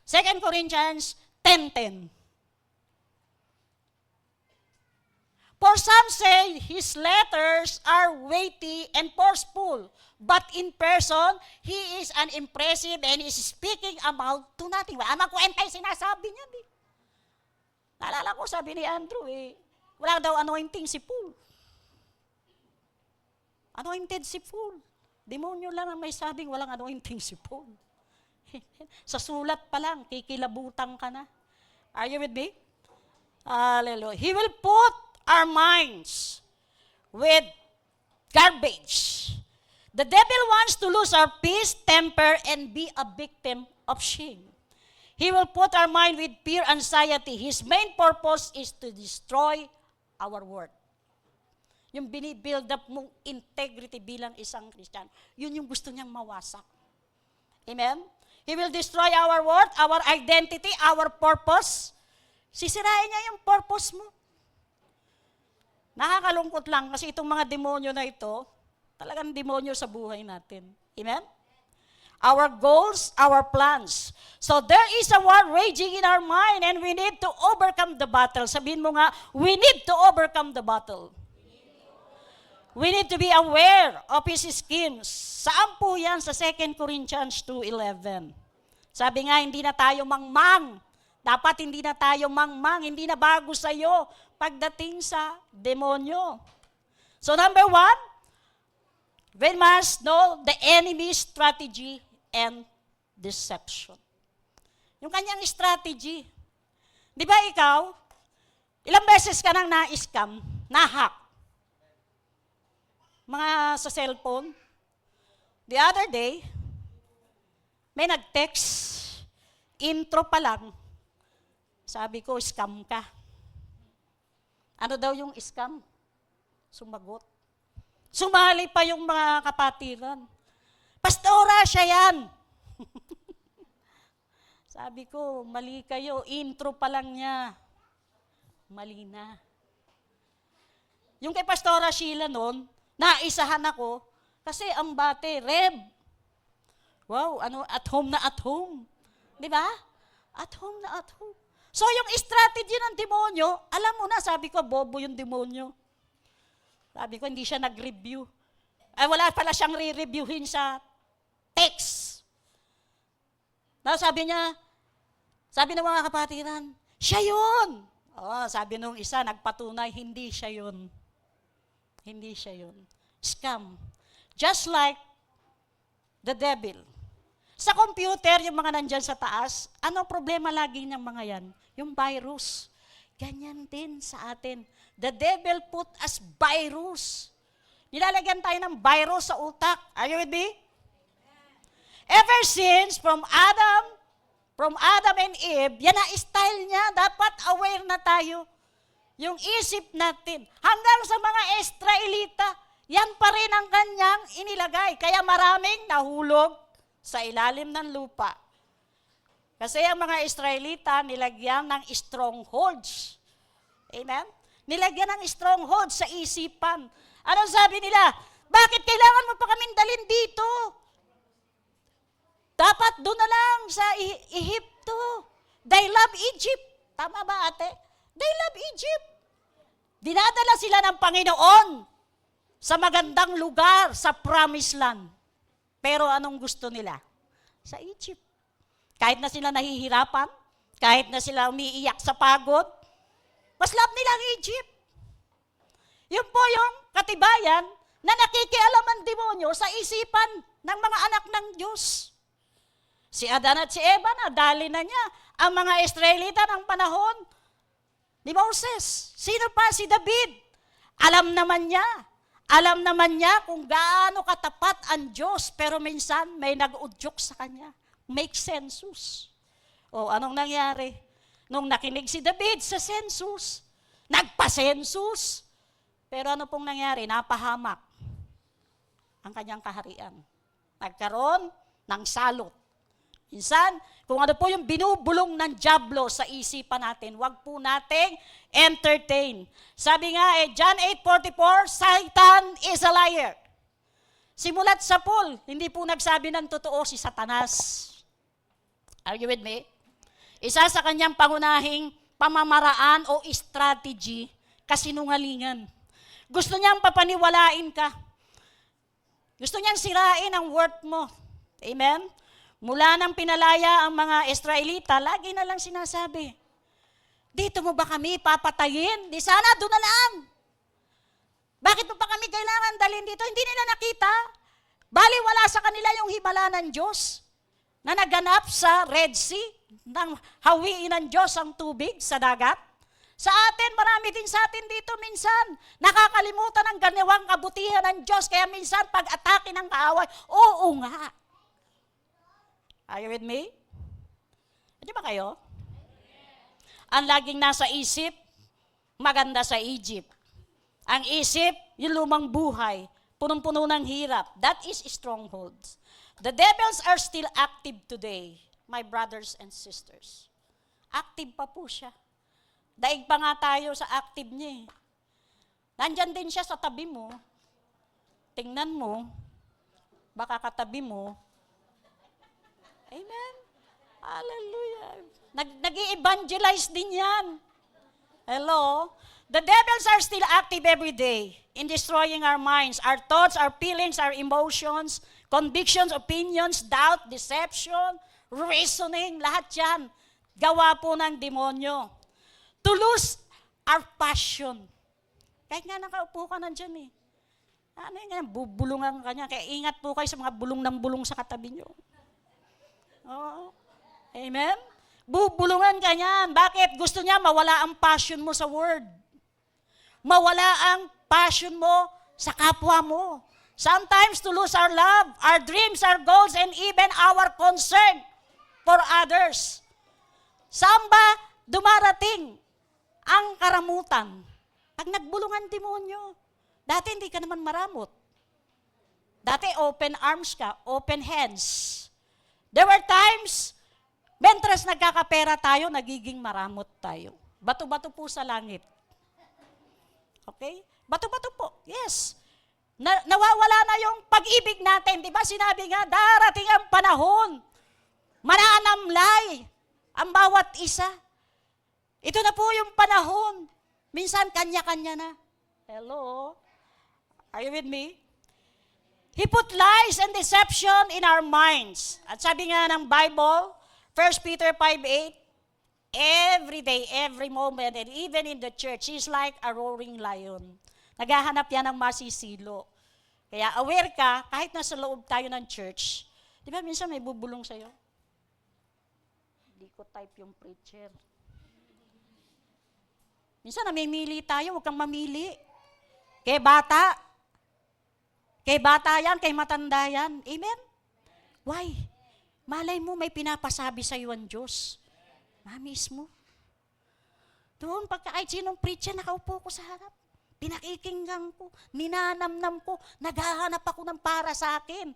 2 Corinthians 10:10. For some say his letters are weighty and forceful, but in person, he is unimpressive and is speaking about to nothing. Wala kwenta yung sinasabi niya. Naalala ko, sabi ni Andrew, wala daw anointing si Paul. Anointed si Paul. Demonyo lang ang may sabing walang anointing si Paul. Sa sulat pa lang, kikilabutan ka na. Are you with me? Hallelujah. He will put our minds with garbage. The devil wants to lose our peace, temper, and be a victim of shame. He will put our mind with fear, anxiety. His main purpose is to destroy our worth. Yung binibuild up mong integrity bilang isang Kristiyano, yun yung gusto niyang mawasak. Amen? He will destroy our worth, our identity, our purpose. Sisirain niya yung purpose mo. Nakakalungkot lang kasi itong mga demonyo na ito, talagang demonyo sa buhay natin. Amen? Our goals, our plans. So there is a war raging in our mind and we need to overcome the battle. Sabihin mo nga, we need to overcome the battle. We need to be aware of his schemes. Saan po yan? Sa 2 Corinthians 2:11. Sabi nga, hindi na tayo mangmang. Dapat hindi na tayo mangmang. Hindi na bago sa'yo pagdating sa demonyo. So number 1, we must know the enemy's strategy and deception. Yung kanyang strategy. Di ba ikaw, ilang beses ka nang na-scam, na-hack? Mga sa cellphone. The other day, may nag-text, intro pa lang, sabi ko, scam ka. Ano daw yung scam? Sumagot. Sumali pa yung mga kapatiran. Pastora, siya yan. Sabi ko, mali kayo, intro pa lang niya. Mali na. Yung kay Pastora Sheila noon, naisahan ako, kasi ang bate, Reb. Wow, at home na at home. Di ba? At home na at home. So yung strategy ng demonyo, alam mo na, sabi ko, bobo yung demonyo. Sabi ko, hindi siya nag-review. Ay, wala pala siyang re-reviewin sa text. Now, sabi niya, sabi ng mga kapatiran, siya yun. Oh, sabi nung isa, nagpatunay, hindi siya yun. Hindi siya yun. Scam. Just like the devil. Sa computer, yung mga nandyan sa taas, ano problema lagi ng mga yan? Yung virus. Ganyan din sa atin. The devil put us virus. Nilalagyan tayo ng virus sa utak. Are you with me? Ever since, from Adam and Eve, yan na style niya. Dapat aware na tayo. Yung isip natin. Hanggang sa mga Israelita, yan pa rin ang kanyang inilagay. Kaya maraming nahulog sa ilalim ng lupa. Kasi ang mga Israelita, nilagyan ng strongholds. Amen? Nilagyan ng strongholds sa isipan. Anong sabi nila? Bakit kailangan mo pa kaming dalhin dito? Dapat doon na lang sa Ehipto. They love Egypt. Tama ba, ate? They love Egypt. Dinadala sila ng Panginoon sa magandang lugar, sa promised land. Pero anong gusto nila? Sa Egypt. Kahit na sila nahihirapan, kahit na sila umiiyak sa pagod, mas love nila ang Egypt. Yun po yung katibayan na nakikialam ang demonyo sa isipan ng mga anak ng Diyos. Si Adan at si Eva, nadali na niya ang mga Israelita ng panahon ni Moses. Sino pa? Si David. Alam naman niya kung gaano katapat ang Diyos, pero minsan may nag-udyok sa kanya. Make census. O, anong nangyari? Nung nakinig si David sa census, nagpa-census, pero ano pong nangyari? Napahamak ang kanyang kaharian. Nagkaroon ng salot. Minsan, kung ano po yung binubulong ng dyablo sa isipan natin, wag po nating entertain. Sabi nga John 8:44, Satan is a liar. Simulat sa pool, hindi po nagsabi ng totoo si Satanas. Are you with me? Isa sa kanyang pangunahing pamamaraan o strategy, kasinungalingan. Gusto niyang papaniwalain ka. Gusto niyang sirain ang worth mo. Amen? Mula nang pinalaya ang mga Israelita, lagi na lang sinasabi, dito mo ba kami papatayin? Di sana doon na lang. Bakit mo pa kami kailangan dalhin dito? Hindi nila nakita. Bali wala sa kanila yung himala ng Diyos na naganap sa Red Sea, nang hawiin ng Diyos ang tubig sa dagat. Sa atin, marami din sa atin dito minsan, nakakalimutan ang ganiwang kabutihan ng Diyos, kaya minsan pag-atake ng kaaway, oo nga. Are you with me? Hindi ba kayo? Ang laging nasa isip, maganda sa Egypt. Ang isip, yung lumang buhay, punong-puno ng hirap. That is strongholds. The devils are still active today, my brothers and sisters. Active pa po siya. Daig pa nga tayo sa active niya. Nandyan din siya sa tabi mo. Tingnan mo, baka katabi mo. Amen? Hallelujah. Nag-i-evangelize din yan. Hello? The devils are still active every day in destroying our minds, our thoughts, our feelings, our emotions, convictions, opinions, doubt, deception, reasoning, lahat yan. Gawa po ng demonyo. To lose our passion. Kahit nga nakaupo ka na dyan eh. Ano yung bubulungan ka niya. Kaya ingat po kayo sa mga bulong ng bulong sa katabi nyo. Oh. Amen? Bubulungan ka niyan. Bakit? Gusto niya mawala ang passion mo sa word. Mawala ang passion mo sa kapwa mo. Sometimes to lose our love, our dreams, our goals, and even our concern for others. Saan ba dumarating ang karamutan? Pag nagbulungan demonyo, dati hindi ka naman maramot. Dati open arms ka, open hands. There were times, mentras nagkakapera tayo, nagiging maramot tayo. Bato-bato po sa langit. Okay? Bato-bato po, yes. Nawawala na yung pag-ibig natin. Di ba sinabi nga, darating ang panahon, mananamlay ang bawat isa. Ito na po yung panahon. Minsan, kanya-kanya na. Hello? Are you with me? He put lies and deception in our minds. At sabi nga ng Bible, 1 Peter 5:8, every day, every moment, and even in the church, he's like a roaring lion. Naghahanap yan ng masisilo. Kaya aware ka, kahit nasa loob tayo ng church, di ba minsan may bubulong sa'yo? Hindi ko type yung preacher. Minsan namimili tayo, huwag kang mamili. Kay bata yan, kay matanda yan. Amen? Why? Malay mo may pinapasabi sa iyo ang Diyos. Mamis mo. Doon, pagka kahit sinong preacher, nakaupo ko sa harap. Pinakikinggan ko, ninanamnam ko, naghahanap ako ng para sa akin.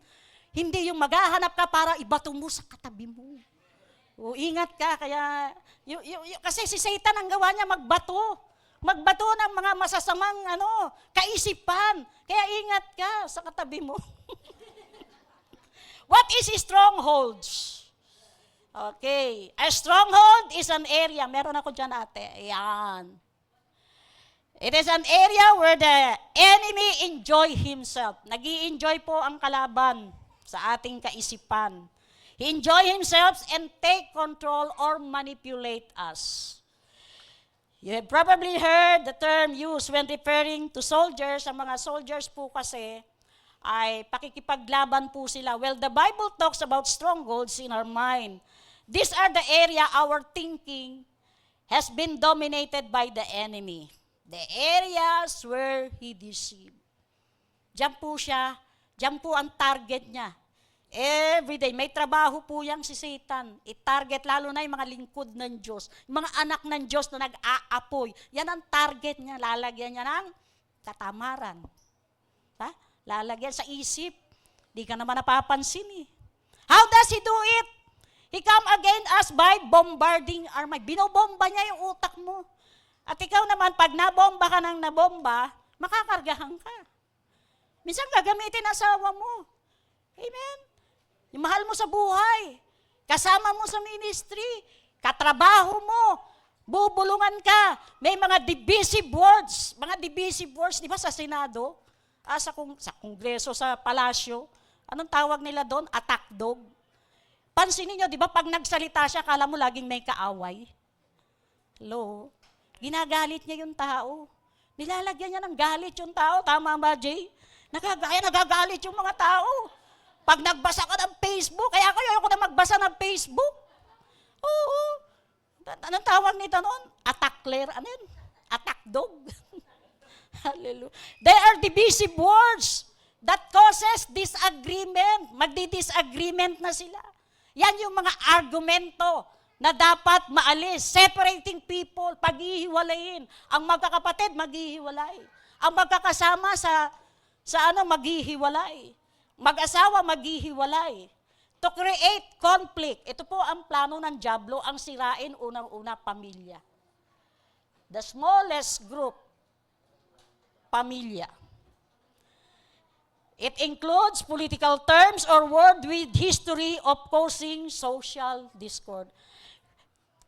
Hindi yung maghahanap ka para ibato mo sa katabi mo. O, ingat ka, kaya, kasi si Satan ang gawa niya magbato. Magbato ng mga masasamang kaisipan. Kaya ingat ka sa katabi mo. What is strongholds? Okay. A stronghold is an area. Meron ako dyan ate. Ayan. It is an area where the enemy enjoy himself. Nag-i-enjoy po ang kalaban sa ating kaisipan. He enjoy himself and take control or manipulate us. You have probably heard the term used when referring to soldiers. Ang mga soldiers po kasi ay pakikipaglaban po sila. Well, the Bible talks about strongholds in our mind. These are the area our thinking has been dominated by the enemy. The areas where he deceived. Diyan po siya, diyan po ang target niya. Every day, may trabaho po yang si Satan. I-target lalo na yung mga lingkod ng Diyos. Yung mga anak ng Diyos na nag-aapoy. Yan ang target niya. Lalagyan niya ng katamaran. Ha? Lalagyan sa isip. Di ka naman napapansin eh. How does he do it? He He come against us by bombarding our mind. Binobomba niya yung utak mo. At ikaw naman, pag nabomba ka ng nabomba, makakargahan ka. Minsan gagamitin asawa mo. Amen? Yung mahal mo sa buhay, kasama mo sa ministry, katrabaho mo, bubulungan ka, may mga divisive words. Mga divisive words, di ba sa Senado? Sa Kongreso, sa Palasyo, anong tawag nila doon? Attack dog. Pansinin nyo, di ba, pag nagsalita siya, kala mo laging may kaaway. Hello? Ginagalit niya yung tao. Nilalagyan niya ng galit yung tao. Tama ba, Jay? Nagagalit yung mga tao. Pag nagbasa ka ng Facebook, kaya ayoko na magbasa ng Facebook. Oo. Anong tawag nito noon? Attackler. Ano yun? Attack dog. Hallelujah. There are divisive words that causes disagreement. Magdi-disagreement na sila. Yan yung mga argumento na dapat maalis. Separating people, paghihiwalayin. Ang magkakapatid, maghihiwalay. Ang magkakasama maghihiwalay. Mag-asawa, maghihiwalay. To create conflict. Ito po ang plano ng dyablo, ang sirain unang-una pamilya. The smallest group, pamilya. It includes political terms or word with history of causing social discord.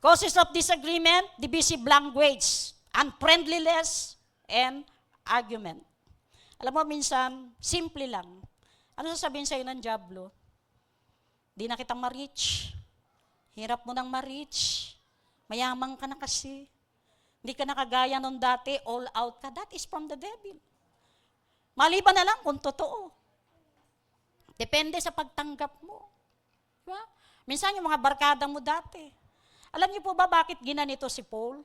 Causes of disagreement, divisive language, unfriendliness, and argument. Alam mo, minsan, simple lang. Ano sasabihin sa'yo ng dyablo? Di na kita ma-reach. Hirap mo nang ma-reach. Mayaman ka na kasi. Hindi ka nakagaya nung dati, all out ka. That is from the devil. Maliban na lang kung totoo. Depende sa pagtanggap mo. Diba? Minsan yung mga barkada mo dati. Alam niyo po ba bakit ginanito si Paul?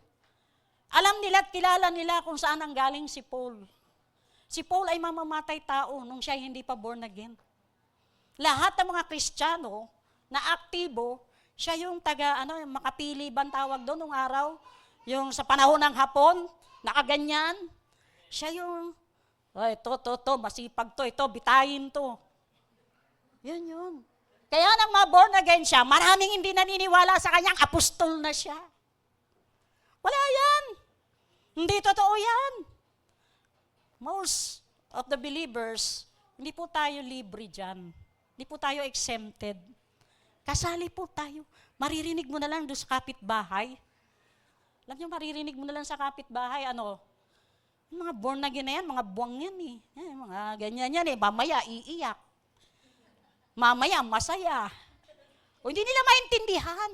Alam nila at kilala nila kung saan ang galing si Paul. Si Paul ay mamamatay tao nung siya hindi pa born again. Lahat ng mga Kristiyano na aktibo, siya yung makapili bang tawag doon nung araw? Yung sa panahon ng Hapon, nakaganyan. Siya yung, ito, masipag to, ito, bitayin to. Yun. Kaya nang ma-born again siya, maraming hindi naniniwala sa kanyang apostol na siya. Wala yan. Hindi totoo yan. Most of the believers, hindi po tayo libre dyan. Hindi po tayo exempted. Kasali po tayo. Maririnig mo na lang doon sa kapitbahay. Alam niyo, maririnig mo na lang sa kapitbahay, mga born again na yan, mga buwang yan eh. Mga ganyan yan eh. Mamaya, iiyak. Mamaya, masaya. O hindi nila maintindihan.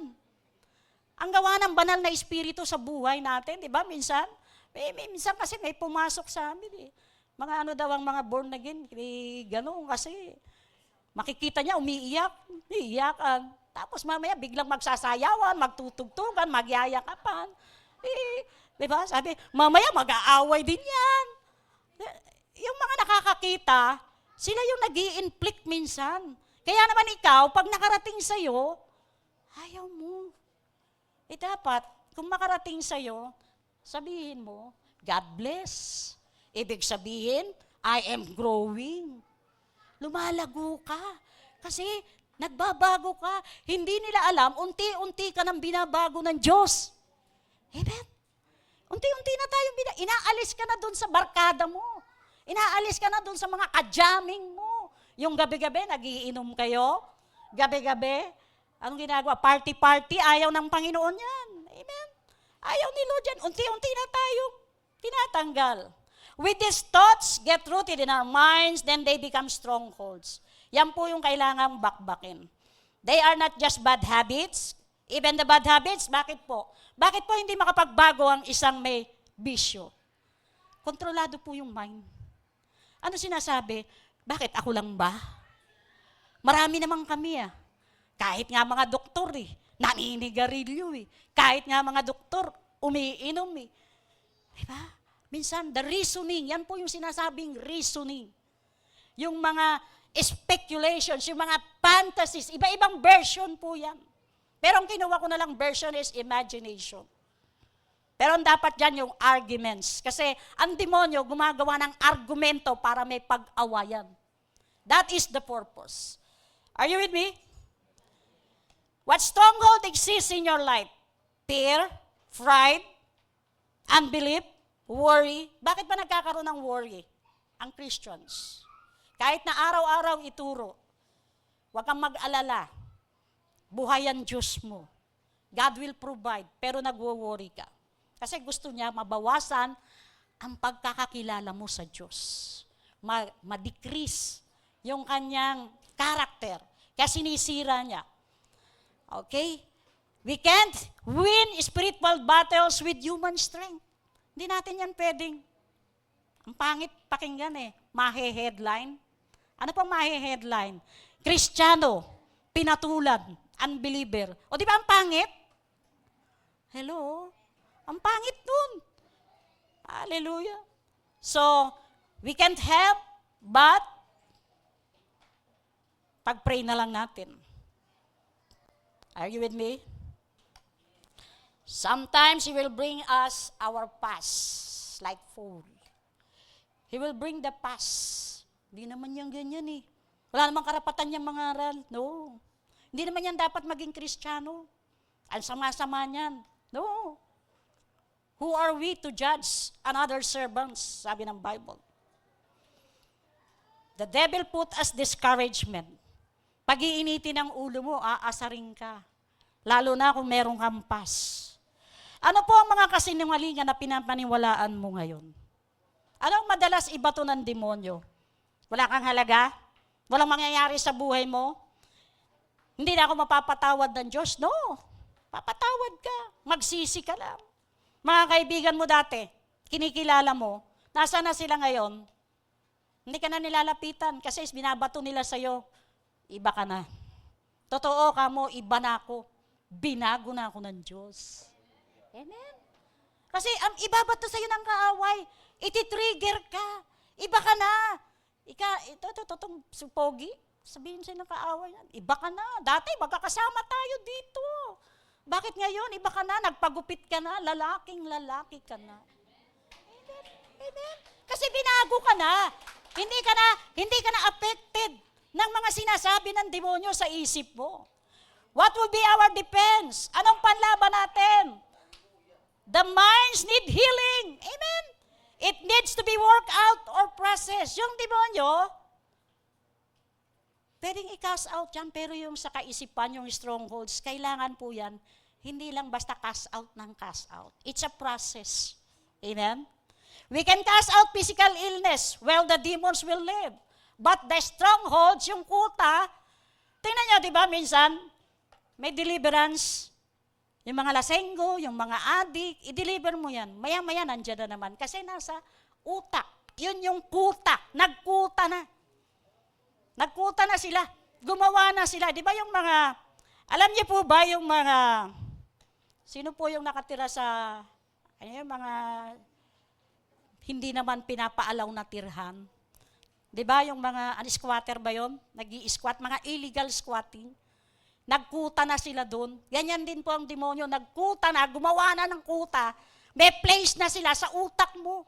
Ang gawa ng banal na espiritu sa buhay natin, di ba? Minsan kasi may pumasok sa amin eh. Mga daw ang mga born again, gano'n kasi. Makikita niya, iiyakan. Tapos mamaya biglang magsasayawan, magtutugtugan, magyayakapan. Di ba? Sabi, mamaya mag-aaway din yan. Yung mga nakakakita, sila yung nag-i-inflict minsan. Kaya naman ikaw, pag nakarating sa'yo, ayaw mo. Dapat, kung makarating sa'yo, sabihin mo, God bless. Ibig sabihin, I am growing. Lumalago ka. Kasi nagbabago ka. Hindi nila alam, unti-unti ka nang binabago ng Diyos. Amen? Unti-unti na tayong inaalis ka na doon sa barkada mo. Inaalis ka na doon sa mga kajamming mo. Yung gabi-gabi, nagiinom kayo. Gabi-gabi, anong ginagawa? Party-party, ayaw ng Panginoon yan. Amen? Ayaw ni Lord yan. Unti-unti na tayo tinatanggal. With these thoughts get rooted in our minds, then they become strongholds. Yan po yung kailangang bakbakin. They are not just bad habits. Even the bad habits, bakit po? Bakit po hindi makapagbago ang isang may bisyo? Kontrolado po yung mind. Ano sinasabi? Bakit ako lang ba? Marami naman kami Kahit nga mga doktor naninigarilyo Kahit nga mga doktor, umiinom Diba? Minsan, the reasoning, yan po yung sinasabing reasoning. Yung mga speculations, yung mga fantasies, iba-ibang version po yan. Pero ang kinuha ko na lang version is imagination. Pero ang dapat dyan yung arguments. Kasi ang demonyo gumagawa ng argumento para may pag-awayan. That is the purpose. Are you with me? What stronghold exists in your life? Fear, pride, unbelief, worry. Bakit ba nagkakaroon ng worry? Ang Christians. Kahit na araw-araw ituro, huwag kang mag-alala. Buhay ang Diyos mo. God will provide, pero nagwo-worry ka. Kasi gusto niya mabawasan ang pagkakakilala mo sa Diyos. Ma-decrease yung kanyang karakter. Kaya sinisira niya. Okay? We can't win spiritual battles with human strength. Hindi natin yan pwedeng. Ang pangit pakinggan mahe-headline. Ano pang mahe-headline? Kristiyano, pinatulad, unbeliever. O di ba ang pangit? Hello? Ang pangit dun. Hallelujah. So, we can't help but pag-pray na lang natin. Are you with me? Sometimes He will bring us our past like food. He will bring the past. Hindi naman yan ganyan Wala namang karapatan niyang mangaral. No. Hindi naman yan dapat maging Kristiyano. Ang sama-sama niyan. No. Who are we to judge another servants? Sabi ng Bible. The devil put us discouragement. Pag-iinitin ang ulo mo, aasarin ka. Lalo na kung merong hampas. Ano po ang mga kasinungalingan na pinapaniwalaan mo ngayon? Anong madalas ibato ng demonyo? Wala kang halaga? Walang mangyayari sa buhay mo? Hindi na ako mapapatawad ng Diyos? No. Papatawad ka. Magsisi ka lang. Mga kaibigan mo dati, kinikilala mo, nasa na sila ngayon? Hindi ka na nilalapitan kasi binabato nila sa'yo, iba ka na. Totoo ka mo, iba na ako. Binago na ako ng Diyos. Amen? Kasi ang ibabato sa'yo ng kaaway, iti-trigger ka. Iba ka na. Itong supogi, sabihin sa'yo ng kaaway yan, iba ka na. Dati magkakasama tayo dito. Bakit ngayon, iba ka na, nagpagupit ka na, lalaking-lalaki ka na. Amen? Amen? Kasi binago ka na. Hindi ka na affected ng mga sinasabi ng demonyo sa isip mo. What will be our defense? Anong panlaban natin? The minds need healing. Amen? It needs to be worked out or processed. Yung demonyo, pwedeng i-cast out yan, pero yung sa kaisipan, yung strongholds, kailangan po yan, hindi lang basta cast out ng cast out. It's a process. Amen? We can cast out physical illness while the demons will live. But the strongholds, yung kuta, tingnan nyo, di ba, minsan, may deliverance. Yung mga lasenggo, yung mga adik, i-deliver mo yan. Maya-maya, nandiyan na naman. Kasi nasa utak. Yun yung kuta. Nagkuta na. Nagkuta na sila. Gumawa na sila. Di ba yung mga, alam niyo po ba yung mga, sino po yung nakatira sa, yung mga, hindi naman pinapaalaw na tirhan? Di ba yung mga, squatter ba yun? Nag-i-squat, mga illegal squatting. Nagkuta na sila doon. Ganyan din po ang demonyo. Nagkuta na, gumawa na ng kuta. May place na sila sa utak mo.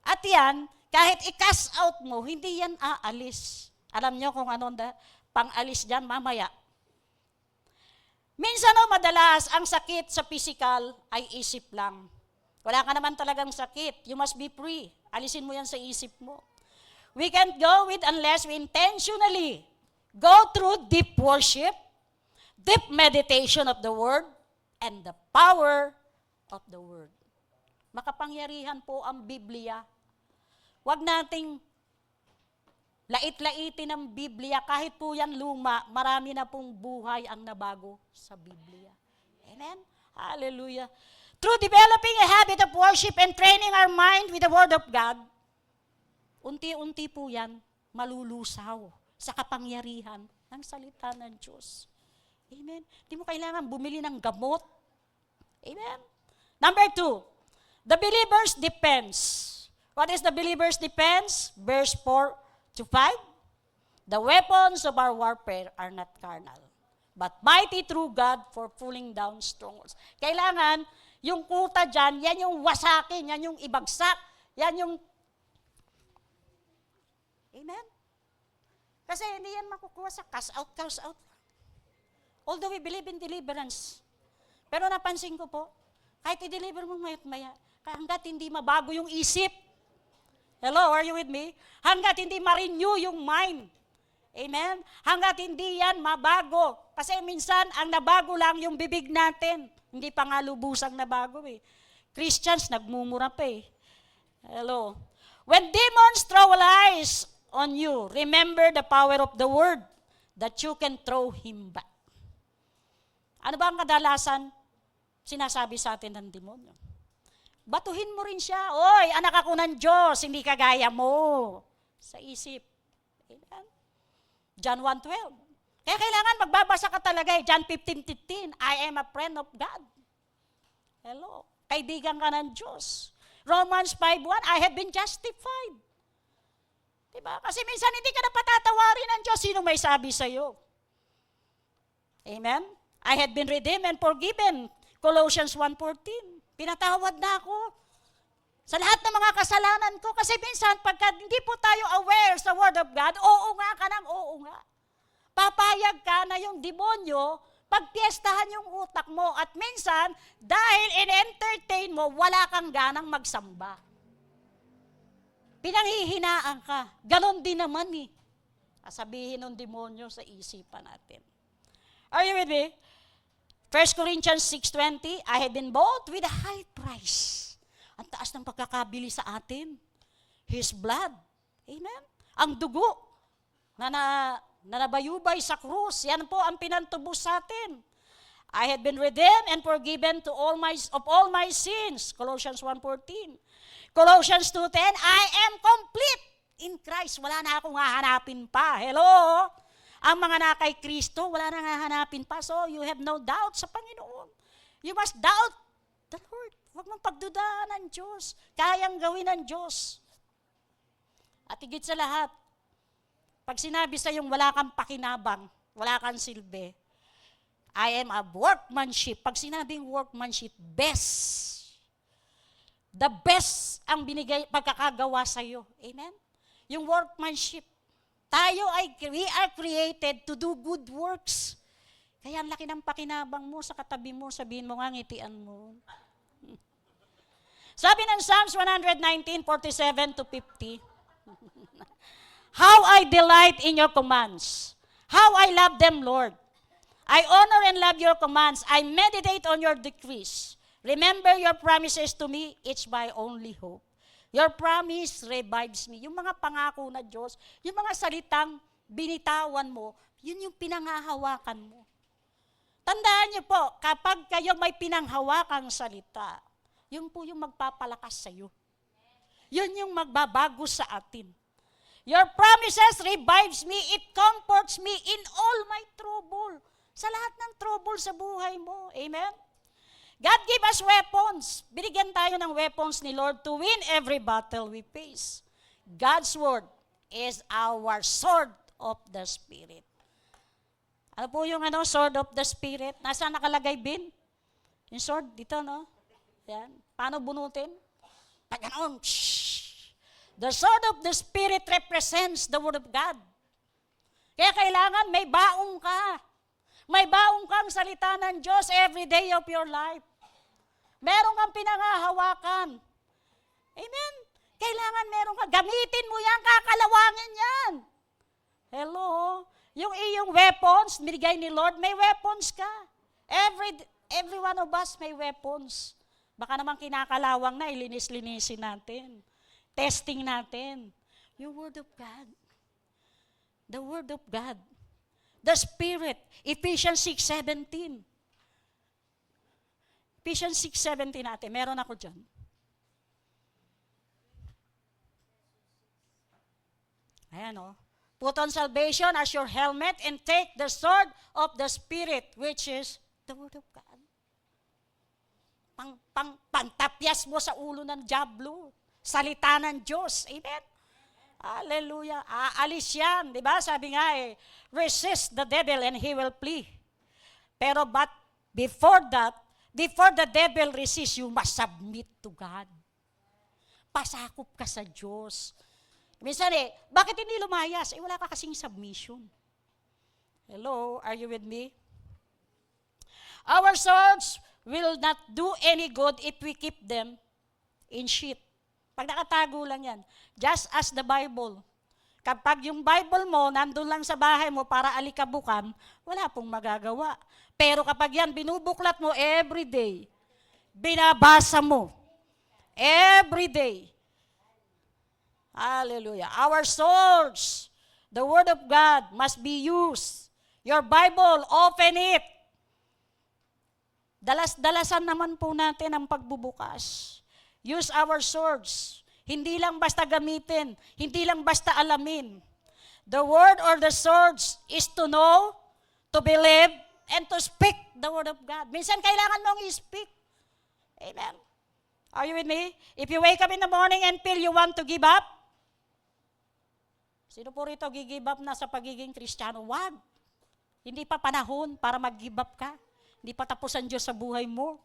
At yan, kahit i-cast out mo, hindi yan aalis. Alam nyo kung ano pang-alis dyan mamaya. Minsan madalas, ang sakit sa physical ay isip lang. Wala ka naman talagang sakit. You must be free. Alisin mo yan sa isip mo. We can't go with unless we intentionally go through deep worship, deep meditation of the Word, and the power of the Word. Makapangyarihan po ang Biblia. Huwag nating lait-laitin ang Biblia. Kahit po yan luma, marami na pong buhay ang nabago sa Biblia. Amen? Hallelujah. Through developing a habit of worship and training our mind with the Word of God, unti-unti po yan malulusaw sa kapangyarihan ng salita ng Diyos. Amen. Hindi mo kailangan bumili ng gamot. Amen. Number 2, the believer's defense. What is the believer's defense? Verse 4 to 5. The weapons of our warfare are not carnal, but mighty through God for pulling down strongholds. Kailangan, yung kuta dyan, yan yung wasakin, yan yung ibagsak, yan yung... Amen? Kasi hindi yan makukuha sa cast out, cast out. Although we believe in deliverance. Pero napansin ko po, kahit i-deliver mo maya't maya, hanggat hindi mabago yung isip. Hello, are you with me? Hanggat hindi ma-renew yung mind. Amen? Hanggat hindi yan mabago. Kasi minsan, ang nabago lang yung bibig natin. Hindi pa nga lubusang nabago eh. Christians, nagmumura pa eh. Hello. When demons throw lies on you, remember the power of the word that you can throw him back. Ano ba ang kadalasan sinasabi sa atin ng demonyo? Batuhin mo rin siya. Oy, anak ako ng Diyos, hindi kagaya mo. Sa isip. Amen? John 1:12. Kaya kailangan magbabasa ka talaga eh. John 15:15. I am a friend of God. Hello. Kaibigan ka ng Diyos. Romans 5:1. I have been justified. Diba? Kasi minsan hindi ka na patatawarin ng Diyos. Sino may sabi sa'yo? Amen? I had been redeemed and forgiven. Colossians 1:14. Pinatawad na ako sa lahat ng mga kasalanan ko. Kasi minsan, pagka hindi po tayo aware sa Word of God, oo nga ka ng oo nga. Papayag ka na yung demonyo, pagpiestahan yung utak mo. At minsan, dahil in-entertain mo, wala kang ganang magsamba. Pinanghihinaan ka. Ganon din naman eh. Sabihin ng demonyo sa isipan natin. Are you with me? 1 Corinthians 6:20, I have been bought with a high price. Ang taas ng pagkakabili sa atin. His blood. Amen? Ang dugo na nabayubay sa krus. Yan po ang pinantubos sa atin. I have been redeemed and forgiven of all my sins. Colossians 1:14. Colossians 2:10, I am complete in Christ. Wala na akong hahanapin pa. Hello? Ang mga na kay Kristo, wala nang hahanapin pa. So, you have no doubt sa Panginoon. You must doubt the Lord. Huwag mong pagdudahan ng Diyos. Kayang gawin ng Diyos. At higit sa lahat, pag sinabi sa yung wala kang pakinabang, wala kang silbi, I am a workmanship. Pag sinabing workmanship, best. The best ang pagkakagawa sa'yo. Amen? Yung workmanship. We are created to do good works. Kaya ang laki ng pakinabang mo sa katabi mo, sabihin mo nga, ngitian mo. Sabi ng Psalms 119:47-50, How I delight in your commands. How I love them, Lord. I honor and love your commands. I meditate on your decrees. Remember your promises to me, it's my only hope. Your promise revives me. Yung mga pangako na Diyos, yung mga salitang binitawan mo, yun yung pinanghahawakan mo. Tandaan niyo po, kapag kayo may pinanghawakang salita, yun po yung magpapalakas sa iyo. Yun yung magbabago sa atin. Your promises revives me, it comforts me in all my trouble. Sa lahat ng trouble sa buhay mo. Amen? God give us weapons. Binigyan tayo ng weapons ni Lord to win every battle we face. God's word is our sword of the Spirit. Ano po yung sword of the Spirit? Nasaan nakalagay, Bin? Yung sword, dito, no? Yan. Paano bunutin? Pag ganoon. The sword of the Spirit represents the word of God. Kaya kailangan may baong ka. May baong kang salita ng Diyos every day of your life. Meron kang pinangahawakan. Amen? Kailangan meron ka. Gamitin mo yan, kakalawangin yan. Hello? Yung iyong weapons, binigay ni Lord, may weapons ka. Every one of us may weapons. Baka naman kinakalawang na, ilinis-linisin natin. Testing natin. Yung Word of God. The Word of God. The Spirit. Ephesians 6:17. Ephesians 6:17 natin. Meron ako dyan. Ayan o. Put on salvation as your helmet and take the sword of the Spirit, which is the Word of God. Pantapyas mo sa ulo ng diablo. Salita ng Diyos. Amen? Hallelujah. Aalis yan. Diba? Sabi nga resist the devil and he will flee. Pero but before the devil resists, you must submit to God. Pasakop ka sa Diyos. Minsan bakit hindi lumayas? Wala ka kasing submission. Hello, are you with me? Our swords will not do any good if we keep them in sheath. Pag nakatago lang yan. Just as the Bible. Kapag yung Bible mo, nandun lang sa bahay mo para alikabukan, wala pong magagawa. Pero kapag yan, binubuklat mo every day, binabasa mo, every day. Hallelujah. Our swords, the Word of God, must be used. Your Bible, open it. Dalas-dalasan naman po natin ang pagbubukas. Use our swords. Hindi lang basta gamitin. Hindi lang basta alamin. The word or the swords is to know, to believe, and to speak the Word of God. Minsan kailangan mong i-speak. Amen. Are you with me? If you wake up in the morning and feel you want to give up, sino po rito gi-give up na sa pagiging Kristiyano? Wag. Hindi pa panahon para mag-give up ka. Hindi pa tapos ang Diyos sa buhay mo.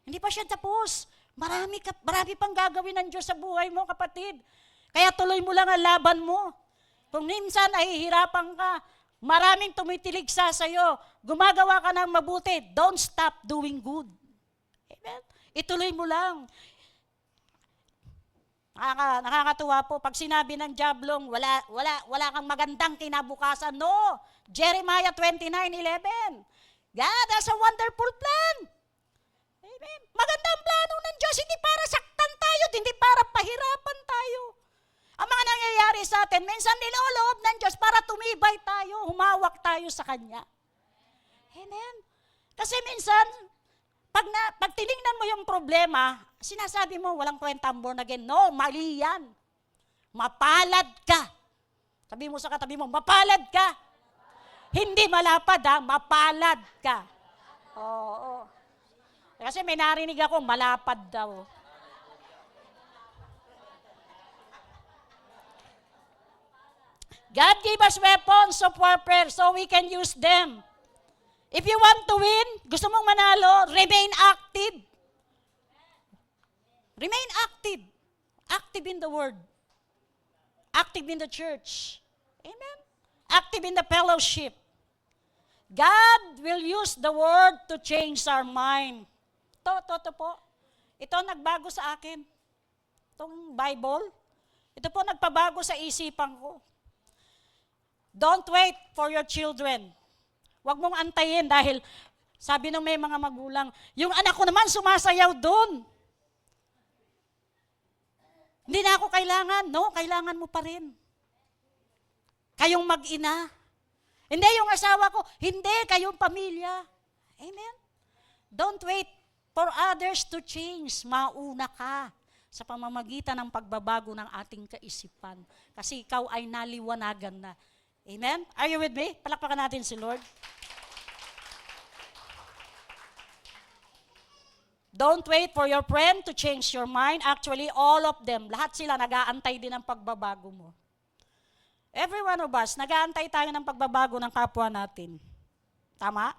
Hindi pa siya tapos. Marami pang gagawin ng Diyos sa buhay mo, kapatid. Kaya tuloy mo lang ang laban mo. Kung minsan nahihirapan ka, maraming tumitilig sa'yo, gumagawa ka ng mabuti, don't stop doing good. Amen? Ituloy mo lang. Nakakatuwa po, pag sinabi ng diablong, wala kang magandang kinabukasan. No! Jeremiah 29:11. God has a wonderful plan. Amen. Magandang plano ng Diyos, hindi para saktan tayo, hindi para pahirapan tayo. Ang mga nangyayari sa atin, minsan niloloob ng Diyos para tumibay tayo, humawak tayo sa Kanya. Amen. Kasi minsan, pag tinignan mo yung problema, sinasabi mo, walang kwenta born again. No, mali yan. Mapalad ka. Sabi mo sa katabi mo, mapalad ka. Hindi malapad ha, mapalad ka. Oo. Kasi may narinig ako, malapad daw. God gave us weapons of warfare so we can use them. If you want to win, gusto mong manalo, remain active. Remain active. Active in the Word. Active in the church. Amen? Active in the fellowship. God will use the Word to change our mind. Ito po. Ito nagbago sa akin. Itong Bible. Ito po nagpabago sa isipan ko. Don't wait for your children. Huwag mong antayin dahil sabi ng may mga magulang, yung anak ko naman sumasayaw doon. Hindi na ako kailangan. No, kailangan mo pa rin. Kayong mag-ina. Hindi yung asawa ko. Hindi, kayong pamilya. Amen? Don't wait for others to change. Mauna ka sa pamamagitan ng pagbabago ng ating kaisipan. Kasi ikaw ay naliwanagan na. Amen? Are you with me? Palakpakan natin si Lord. Don't wait for your friend to change your mind. Actually, all of them, lahat sila nag-aantay din ng pagbabago mo. Every one of us, nag-aantay tayo ng pagbabago ng kapwa natin. Tama?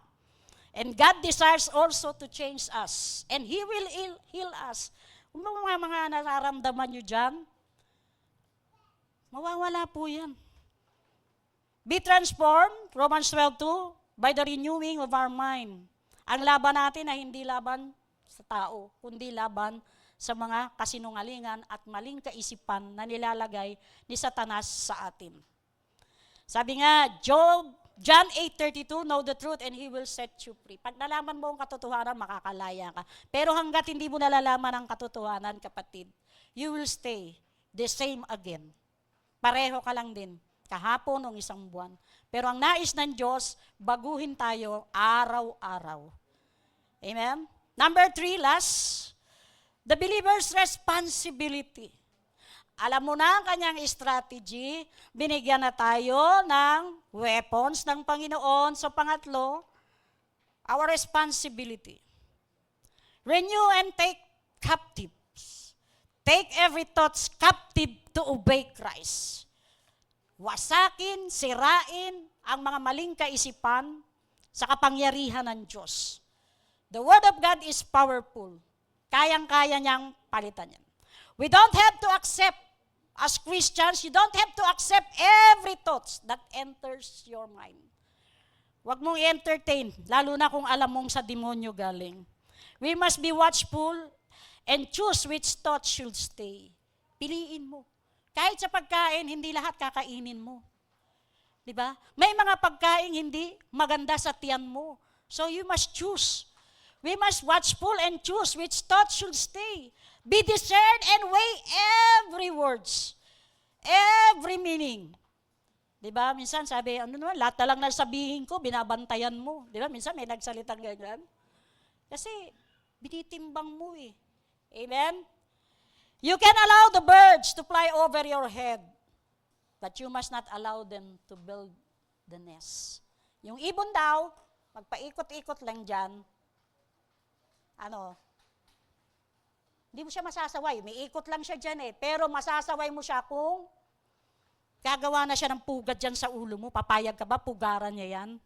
And God desires also to change us. And He will heal us. Kung mga nararamdaman nyo dyan, mawawala po yan. Be transformed, Romans 12:2, by the renewing of our mind. Ang laban natin ay hindi laban sa tao, kundi laban sa mga kasinungalingan at maling kaisipan na nilalagay ni Satanas sa atin. Sabi nga, John 8:32, know the truth and He will set you free. Pag nalaman mo ang katotohanan, makakalaya ka. Pero hanggat hindi mo nalalaman ang katotohanan, kapatid, you will stay the same again. Pareho ka lang din, kahapon o isang buwan. Pero ang nais ng Diyos, baguhin tayo araw-araw. Amen? Number 3, last, the believer's responsibility. Alam mo na ang kanyang strategy, binigyan na tayo ng weapons ng Panginoon. So pangatlo, our responsibility. Renew and take captives. Take every thought captive to obey Christ. Wasakin, sirain ang mga maling kaisipan sa kapangyarihan ng Diyos. The Word of God is powerful. Kayang-kaya niyang palitan yan. We don't have to accept, as Christians, you don't have to accept every thought that enters your mind. Huwag mong i-entertain, lalo na kung alam mong sa demonyo galing. We must be watchful and choose which thoughts should stay. Piliin mo. Kahit sa pagkain, hindi lahat kakainin mo. Diba? May mga pagkain hindi maganda sa tiyan mo. So you must choose. We must watchful and choose which thoughts should stay. Be discerned and weigh every words, every meaning. Diba? Minsan sabi, ano naman, lahat na lang nasabihin ko, binabantayan mo. Diba? Minsan may nagsalitang ganyan. Kasi, binitimbang mo eh. Amen? You can allow the birds to fly over your head, but you must not allow them to build the nest. Yung ibon daw, magpaikot-ikot lang dyan, hindi mo siya masasaway. May ikot lang siya dyan eh. Pero masasaway mo siya kung gagawa na siya ng pugad dyan sa ulo mo. Papayag ka ba? Pugaran niya yan.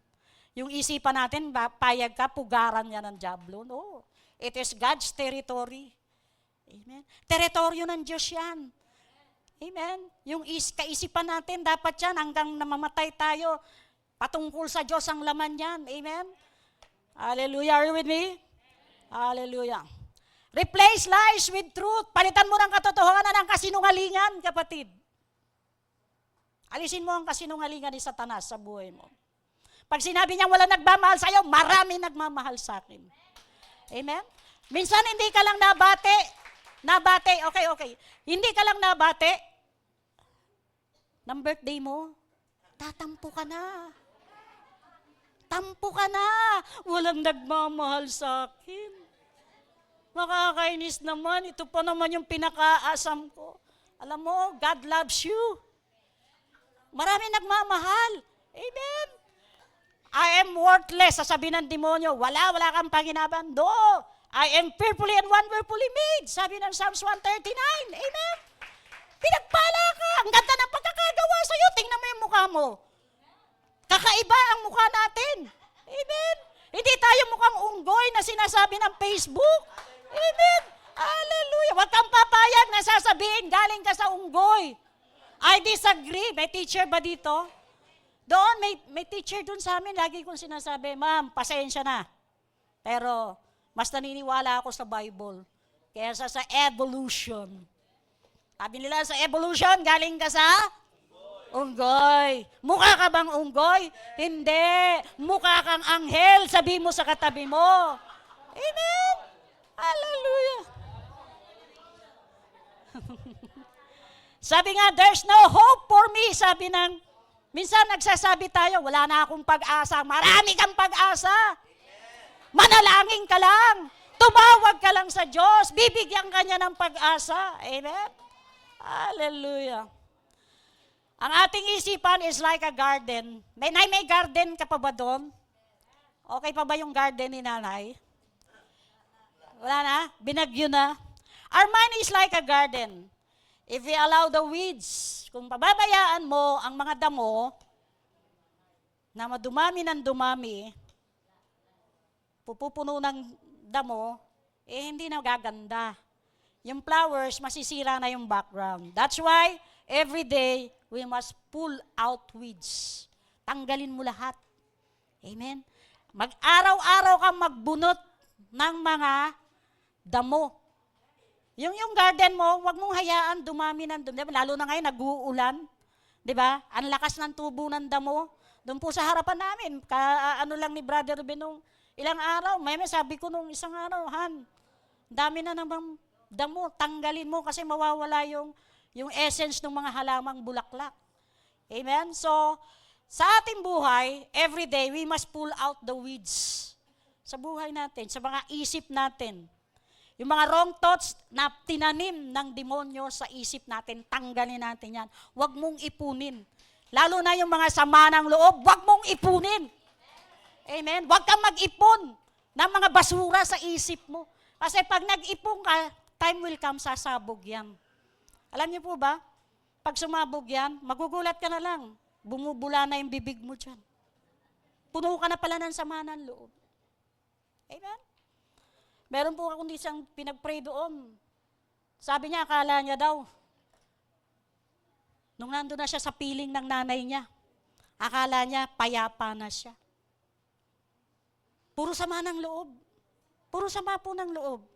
Yung isipan natin, payag ka, pugaran niya ng diablo. No. It is God's territory. Amen. Teritoryo ng Diyos yan. Amen. Yung kaisipan natin, dapat yan hanggang namamatay tayo. Patungkol sa Diyos ang laman yan. Amen. Hallelujah. Are you with me? Hallelujah. Replace lies with truth. Palitan mo ng katotohanan ng kasinungalingan, kapatid. Alisin mo ang kasinungalingan ni Satanas sa buhay mo. Pag sinabi niya wala nagmamahal sa iyo, marami nagmamahal sa akin. Amen? Minsan hindi ka lang nabate, okay. Hindi ka lang nabate, ng birthday mo, tatampo ka na. Tampo ka na. Walang nagmamahal sa akin. Makakainis naman. Ito pa naman yung pinakaasam ko. Alam mo, God loves you. Marami nagmamahal. Amen. I am worthless. Sasabihin ng demonyo, wala kang panginaban. No. I am fearfully and wonderfully made. Sabi ng Psalms 139. Amen. Pinagpala ka. Ang ganda ng pagkakagawa sa'yo. Tingnan mo yung mukha mo. Kakaiba ang mukha natin. Amen. Hindi tayo mukhang unggoy na sinasabi ng Facebook. Amen. Hallelujah. Huwag kang papayag na sasabihin, galing ka sa unggoy. I disagree. May teacher ba dito? Doon, may teacher doon sa amin. Lagi kong sinasabi, ma'am, pasensya na. Pero, mas naniniwala ako sa Bible kaysa sa evolution. Sabi nila sa evolution, galing ka sa unggoy. Mukha ka bang unggoy? Hindi. Mukha kang anghel. Sabi mo sa katabi mo. Amen. Hallelujah. Sabi nga, there's no hope for me. Sabi minsan nagsasabi tayo, wala na akong pag-asa. Marami kang pag-asa. Manalangin ka lang. Tumawag ka lang sa Diyos. Bibigyan ka niya ng pag-asa. Amen? Hallelujah. Ang ating isipan is like a garden. May garden ka pa ba doon? Okay pa ba yung garden ni nanay? Wala na? Binagyo na? Our mind is like a garden. If we allow the weeds, kung pababayaan mo ang mga damo na madumami ng dumami, pupupuno ng damo, hindi na gaganda. Yung flowers, masisira na yung background. That's why, every day, we must pull out weeds. Tanggalin mo lahat. Amen? Mag-araw-araw kang magbunot ng mga damo. Yung garden mo, wag mong hayaan dumami ng dumami. Lalo na ngayon, nag-uulan. Diba? Ang lakas ng tubo ng damo. Doon po sa harapan namin, ano lang ni Brother Ruben nung ilang araw, may sabi ko nung isang araw, Han, dami na namang damo, tanggalin mo kasi mawawala yung essence ng mga halamang bulaklak. Amen? So, sa ating buhay, every day, we must pull out the weeds. Sa buhay natin, sa mga isip natin. Yung mga wrong thoughts na tinanim ng demonyo sa isip natin, tanggalin natin yan. Huwag mong ipunin. Lalo na yung mga sama ng loob, huwag mong ipunin. Amen? Huwag kang mag-ipon ng mga basura sa isip mo. Kasi pag nag-ipon ka, time will come, sasabog yan. Alam niyo po ba? Pag sumabog yan, magugulat ka na lang. Bumubula na yung bibig mo dyan. Puno ka na pala ng sama ng loob. Amen? Meron po akong isang pinag-pray doon. Sabi niya, akala niya daw, nung nandun na siya sa piling ng nanay niya, akala niya, payapa na siya. Puro sama ng loob. Puro sama po ng loob.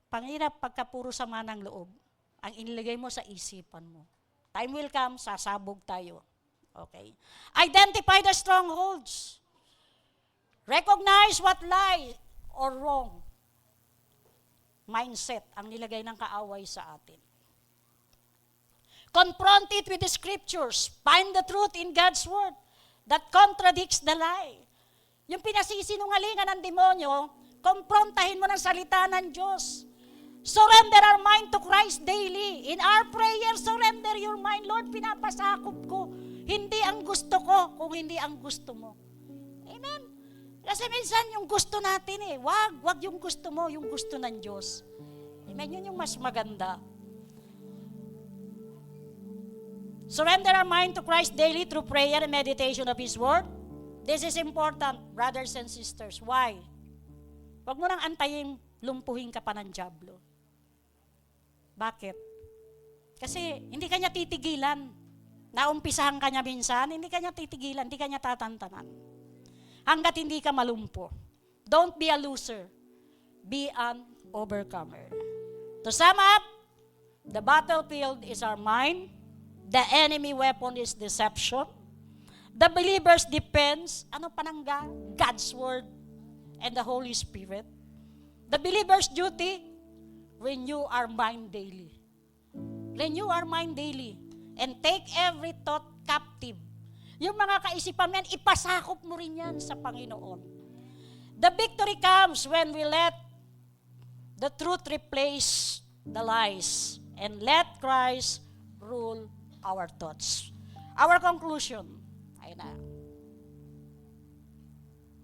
Panghirap pagka puro sama ng loob, ang inilagay mo sa isipan mo. Time will come, sasabog tayo. Okay? Identify the strongholds. Recognize what lie or wrong mindset ang nilagay ng kaaway sa atin. Confront it with the scriptures. Find the truth in God's word that contradicts the lie. Yung pinasisinungalingan ng demonyo, komprontahin mo ng salita ng Diyos. Surrender our mind to Christ daily. In our prayer, surrender your mind. Lord, pinapasakop ko. Hindi ang gusto ko, kung hindi ang gusto mo. Amen? Kasi minsan yung gusto natin wag yung gusto mo, yung gusto ng Diyos. Amen? Yun yung mas maganda. Surrender our mind to Christ daily through prayer and meditation of His Word. This is important, brothers and sisters. Why? Huwag mo nang antayin lumpuhin ka pa ng dyablo. Bakit? Kasi hindi kanya titigilan. Naumpisahan kanya minsan, hindi kanya titigilan, hindi kanya tatantanan. Hanggat hindi ka malumpo. Don't be a loser. Be an overcomer. To sum up, the battlefield is our mind. The enemy weapon is deception. The believer's defense, ano panangga? God's word and the Holy Spirit. The believer's duty, renew our mind daily. Renew our mind daily. And take every thought captive. Yung mga kaisipan mo yan, ipasakop mo rin yan sa Panginoon. The victory comes when we let the truth replace the lies and let Christ rule our thoughts. Our conclusion, ayun na.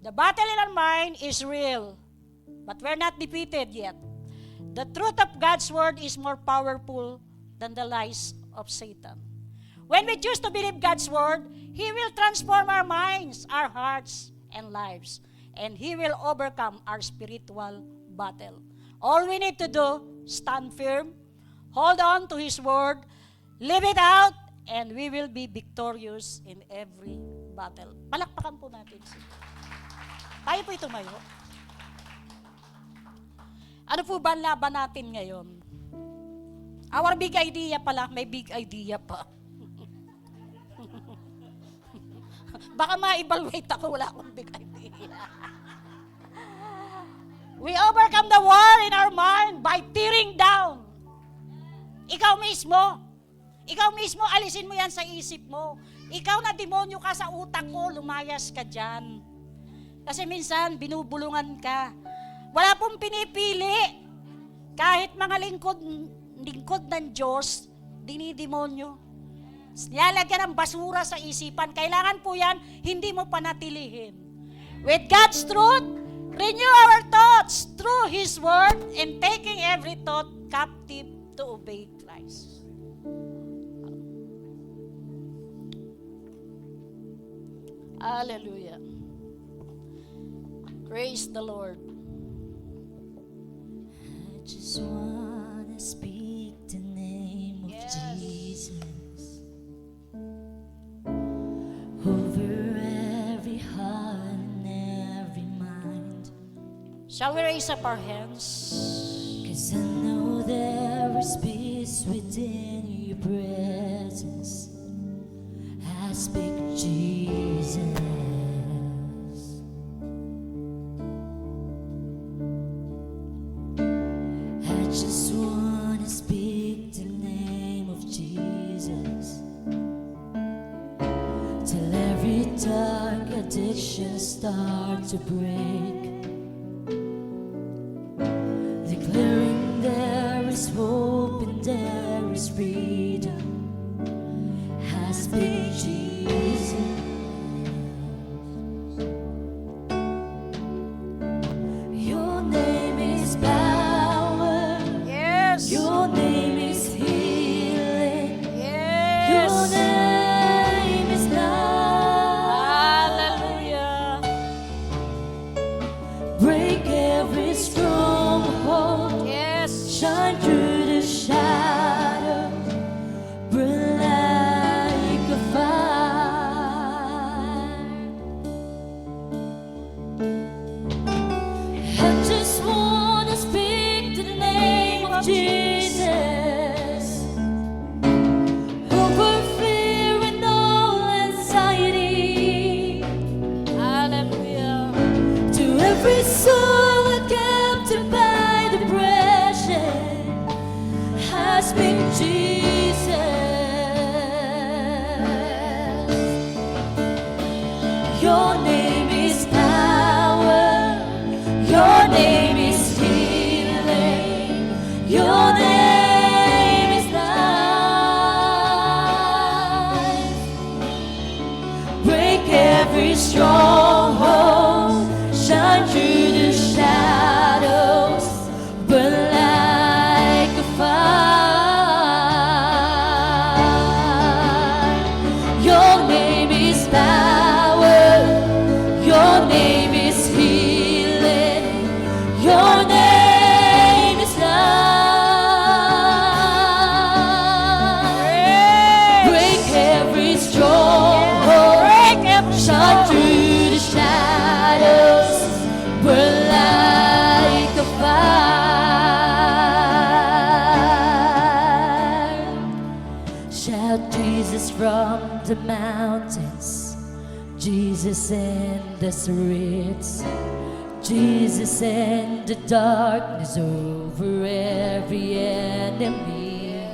The battle in our mind is real, but we're not defeated yet. The truth of God's word is more powerful than the lies of Satan. When we choose to believe God's word, He will transform our minds, our hearts, and lives. And He will overcome our spiritual battle. All we need to do, stand firm, hold on to His word, live it out, and we will be victorious in every battle. Palakpakan po natin siya. Tayo po tumayo. Ano po ba ang laban natin ngayon? Our big idea pala, may big idea pa. Baka ma-evaluate ako, wala akong big idea. We overcome the war in our mind by tearing down. Ikaw mismo, alisin mo yan sa isip mo. Ikaw na demonyo ka sa utak mo, lumayas ka dyan. Kasi minsan, binubulungan ka. Wala pong pinipili. Kahit mga lingkod ng Diyos, dinidemonyo. Nilalagyan ng basura sa isipan. Kailangan po yan, hindi mo panatilihin. With God's truth, renew our thoughts through His word and taking every thought captive to obey Christ. Hallelujah. Praise the Lord. I just want to speak the name of Jesus over every heart and every mind. Shall we raise up our hands? 'Cause I know there is peace within your presence. I speak Jesus. I just want to speak the name of Jesus till every dark addiction start to break, declaring there is hope and there is freedom. I speak Jesus. Your name is power. Yes. Your name is healing. Yes. Your name is love. Hallelujah. Break every stronghold. Yes. Shine through the shadows. Burn like a fire. stronghold, shine through the shadows, burn like a fire. Your name is power, your name is healing, your name is life. Break every stronghold, shine through the shadows, burn like a fire. Shout Jesus from the mountains, Jesus in the streets, Jesus in the darkness over every enemy.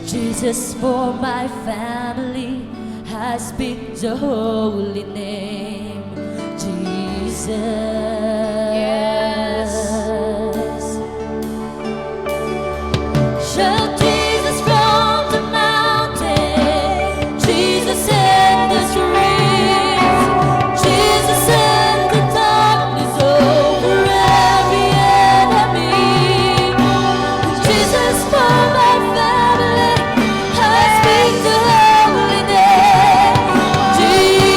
Jesus for my family, I speak the holy name, Jesus. Shout Jesus from the mountain, Jesus in the streets, Jesus in the darkness over every enemy. Jesus for my family, I speak the holy name, Jesus.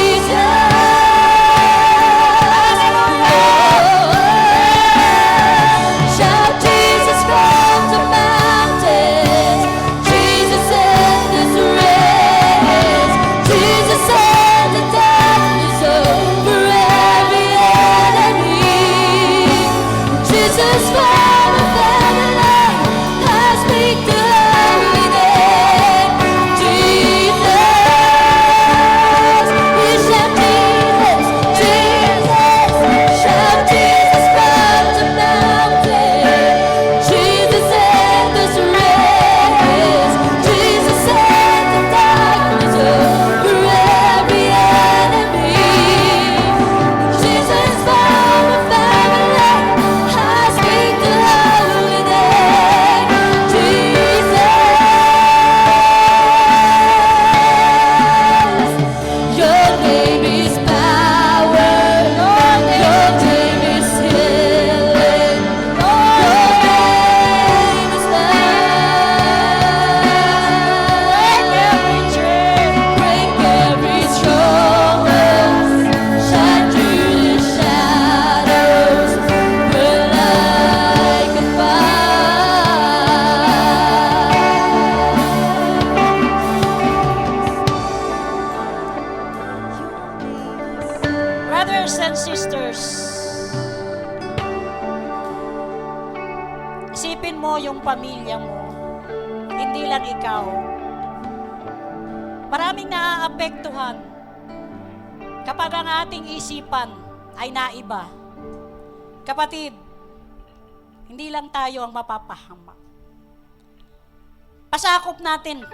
Shout Jesus from the mountains, Jesus in the streets, Jesus in the darkness over every enemy. Jesus for my family, I speak the holy name, Jesus. We shout Jesus, Jesus. Shout Jesus from the mountain, Jesus in the streets, Jesus in the darkness over every enemy. Jesus for my family, I speak the holy name, Jesus. Your name is power, your name is healing, your name is life. Break every stronghold, shine through the shadows, burn like a fire. Brothers and sisters, isipin mo yung pamilya mo, hindi lang ikaw. Maraming naaapektuhan kapag ang ating isipan ay naiba. Kapatid, hindi lang tayo ang mapapahamak. Pasakop natin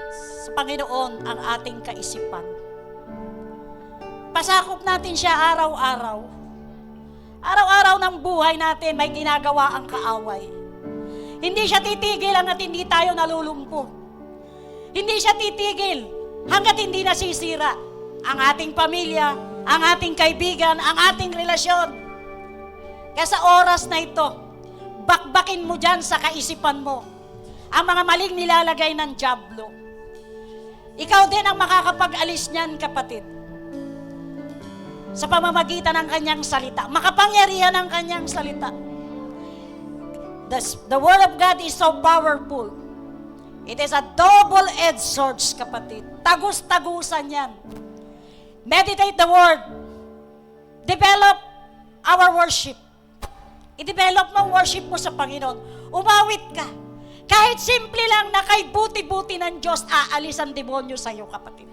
sa Panginoon ang ating kaisipan. Pasakop natin siya araw-araw. Araw-araw ng buhay natin may ginagawa ang kaaway. Hindi siya titigil hanggat hindi tayo nalulumpo. Hindi siya titigil hanggat hindi nasisira ang ating pamilya, ang ating kaibigan, ang ating relasyon. Kaya sa oras na ito, bakbakin mo dyan sa kaisipan mo ang mga maling nilalagay ng dyablo. Ikaw din ang makakapag-alis niyan, kapatid. Sa pamamagitan ng kanyang salita. Makapangyarihan ang kanyang salita. The Word of God is so powerful. It is a double-edged sword, kapatid. Tagus-tagusan yan. Meditate the Word. Develop our worship. I-develop mo worship mo sa Panginoon. Umawit ka. Kahit simple lang na kay buti-buti ng Diyos, aalis ang demonyo sa iyo, kapatid.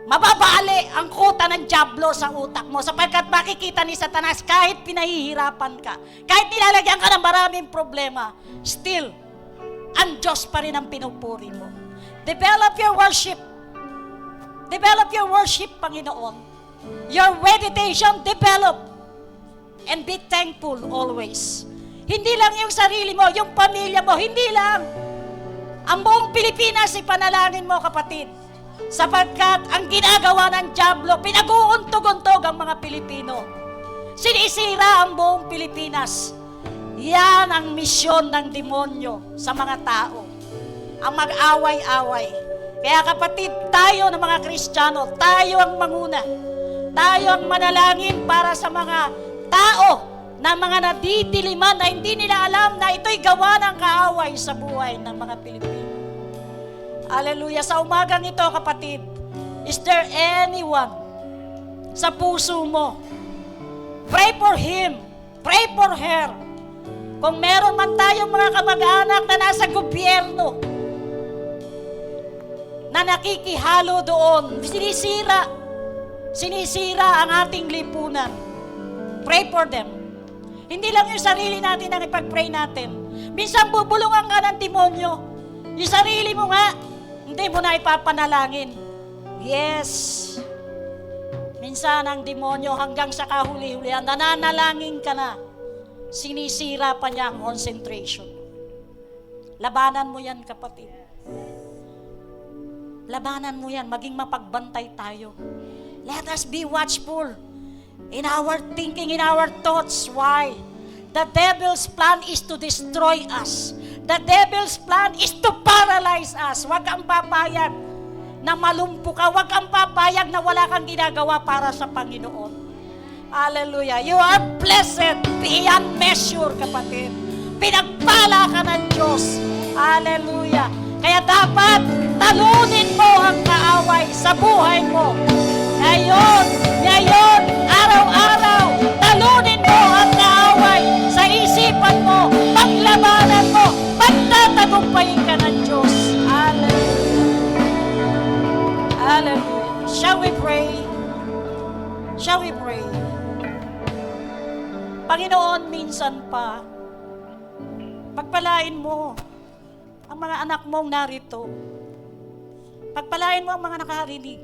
Mababali ang kuta ng dyablo sa utak mo sapagkat makikita ni Satanas kahit pinahihirapan ka, kahit nilalagyan ka ng maraming problema, still, ang Diyos pa rin ang pinupuri mo. Develop your worship. Develop your worship, Panginoon. Your meditation, develop. And be thankful always. Hindi lang yung sarili mo, yung pamilya mo, hindi lang. Ang buong Pilipinas ipanalangin mo, kapatid. Sapagkat ang ginagawa ng dyablo, pinag-uuntog-untog ang mga Pilipino. Sinisira ang buong Pilipinas. Yan ang misyon ng demonyo sa mga tao. Ang mag-away-away. Kaya kapatid, tayo ng mga Kristiyano, tayo ang manguna. Tayo ang manalangin para sa mga tao na mga nadidiliman na hindi nila alam na ito'y gawa ng kaaway sa buhay ng mga Pilipino. Hallelujah. Sa umagang ito, kapatid, is there anyone sa puso mo? Pray for him. Pray for her. Kung meron man tayong mga kamag-anak na nasa gobyerno, na nakikihalo doon, sinisira ang ating lipunan. Pray for them. Hindi lang yung sarili natin ang ipag-pray natin. Minsan bubulungan ka ng demonyo. Yung sarili mo nga, hindi mo na ipapanalangin. Yes. Minsan ang demonyo hanggang sa kahuli-hulihan, nananalangin ka na. Sinisira pa niya ang concentration. Labanan mo yan, kapatid. Labanan mo yan, maging mapagbantay tayo. Let us be watchful in our thinking, in our thoughts. Why? The devil's plan is to destroy us. The devil's plan is to paralyze us. Huwag kang papayag na malumpo ka. Huwag kang papayag na wala kang ginagawa para sa Panginoon. Hallelujah. You are blessed beyond measure, kapatid. Pinagpala ka ng Diyos. Hallelujah. Kaya dapat talunin mo ang kaaway sa buhay mo. Ngayon, araw-araw, talunin mo ang kaaway sa isipan mo, paglabanan mo, pagtatagumpayin ka ng Diyos. Hallelujah. Hallelujah. Shall we pray? Shall we pray? Panginoon, minsan pa, pagpalain mo ang mga anak mong narito. Pagpalain mo ang mga nakaharinig.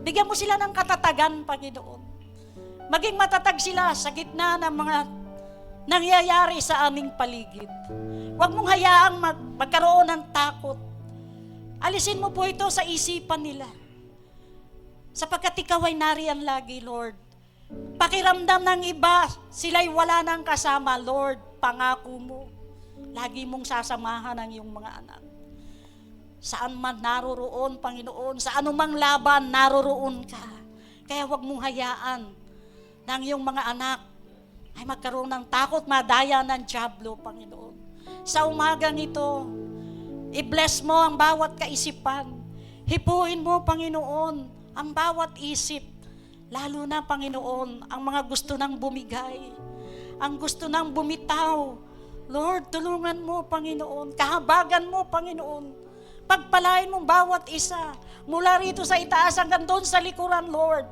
Bigyan mo sila ng katatagan, Panginoon. Maging matatag sila sa gitna ng mga nangyayari sa aming paligid. Huwag mong hayaang magkaroon ng takot. Alisin mo po ito sa isipan nila. Sapagkat ikaw ay nariyan lagi, Lord. Pakiramdam ng iba, sila'y wala nang kasama, Lord. Pangako mo, lagi mong sasamahan ang iyong mga anak. Saan man naroroon, Panginoon, sa anumang laban, naroroon ka. Kaya huwag mong hayaan na ang iyong mga anak ay magkaroon ng takot, madaya ng dyablo, Panginoon. Sa umagang ito, i-bless mo ang bawat kaisipan. Hipuin mo, Panginoon, ang bawat isip. Lalo na, Panginoon, ang mga gusto nang bumigay, ang gusto nang bumitaw. Lord, tulungan mo, Panginoon. Kahabagan mo, Panginoon. Pagpalain mo bawat isa. Mula rito sa itaas hanggang doon sa likuran, Lord.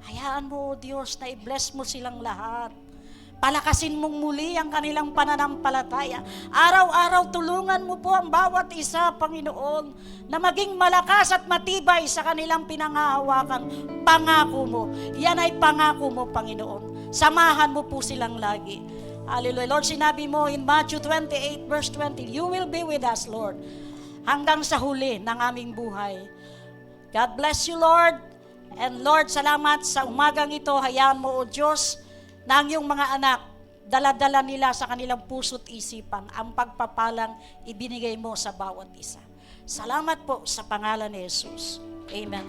Hayaan mo, Diyos, na i-bless mo silang lahat. Palakasin mong muli ang kanilang pananampalataya. Araw-araw, tulungan mo po ang bawat isa, Panginoon, na maging malakas at matibay sa kanilang pinangahawakan. Pangako mo. Yan ay pangako mo, Panginoon. Samahan mo po silang lagi. Hallelujah. Lord, sinabi mo in Matthew 28 verse 20, you will be with us, Lord, hanggang sa huli ng aming buhay. God bless you, Lord. And Lord, salamat sa umagang ito. Hayaan mo, O Diyos, na ang iyong mga anak, dala-dala nila sa kanilang puso't isipan ang pagpapalang ibinigay mo sa bawat isa. Salamat po sa pangalan ni Jesus. Amen.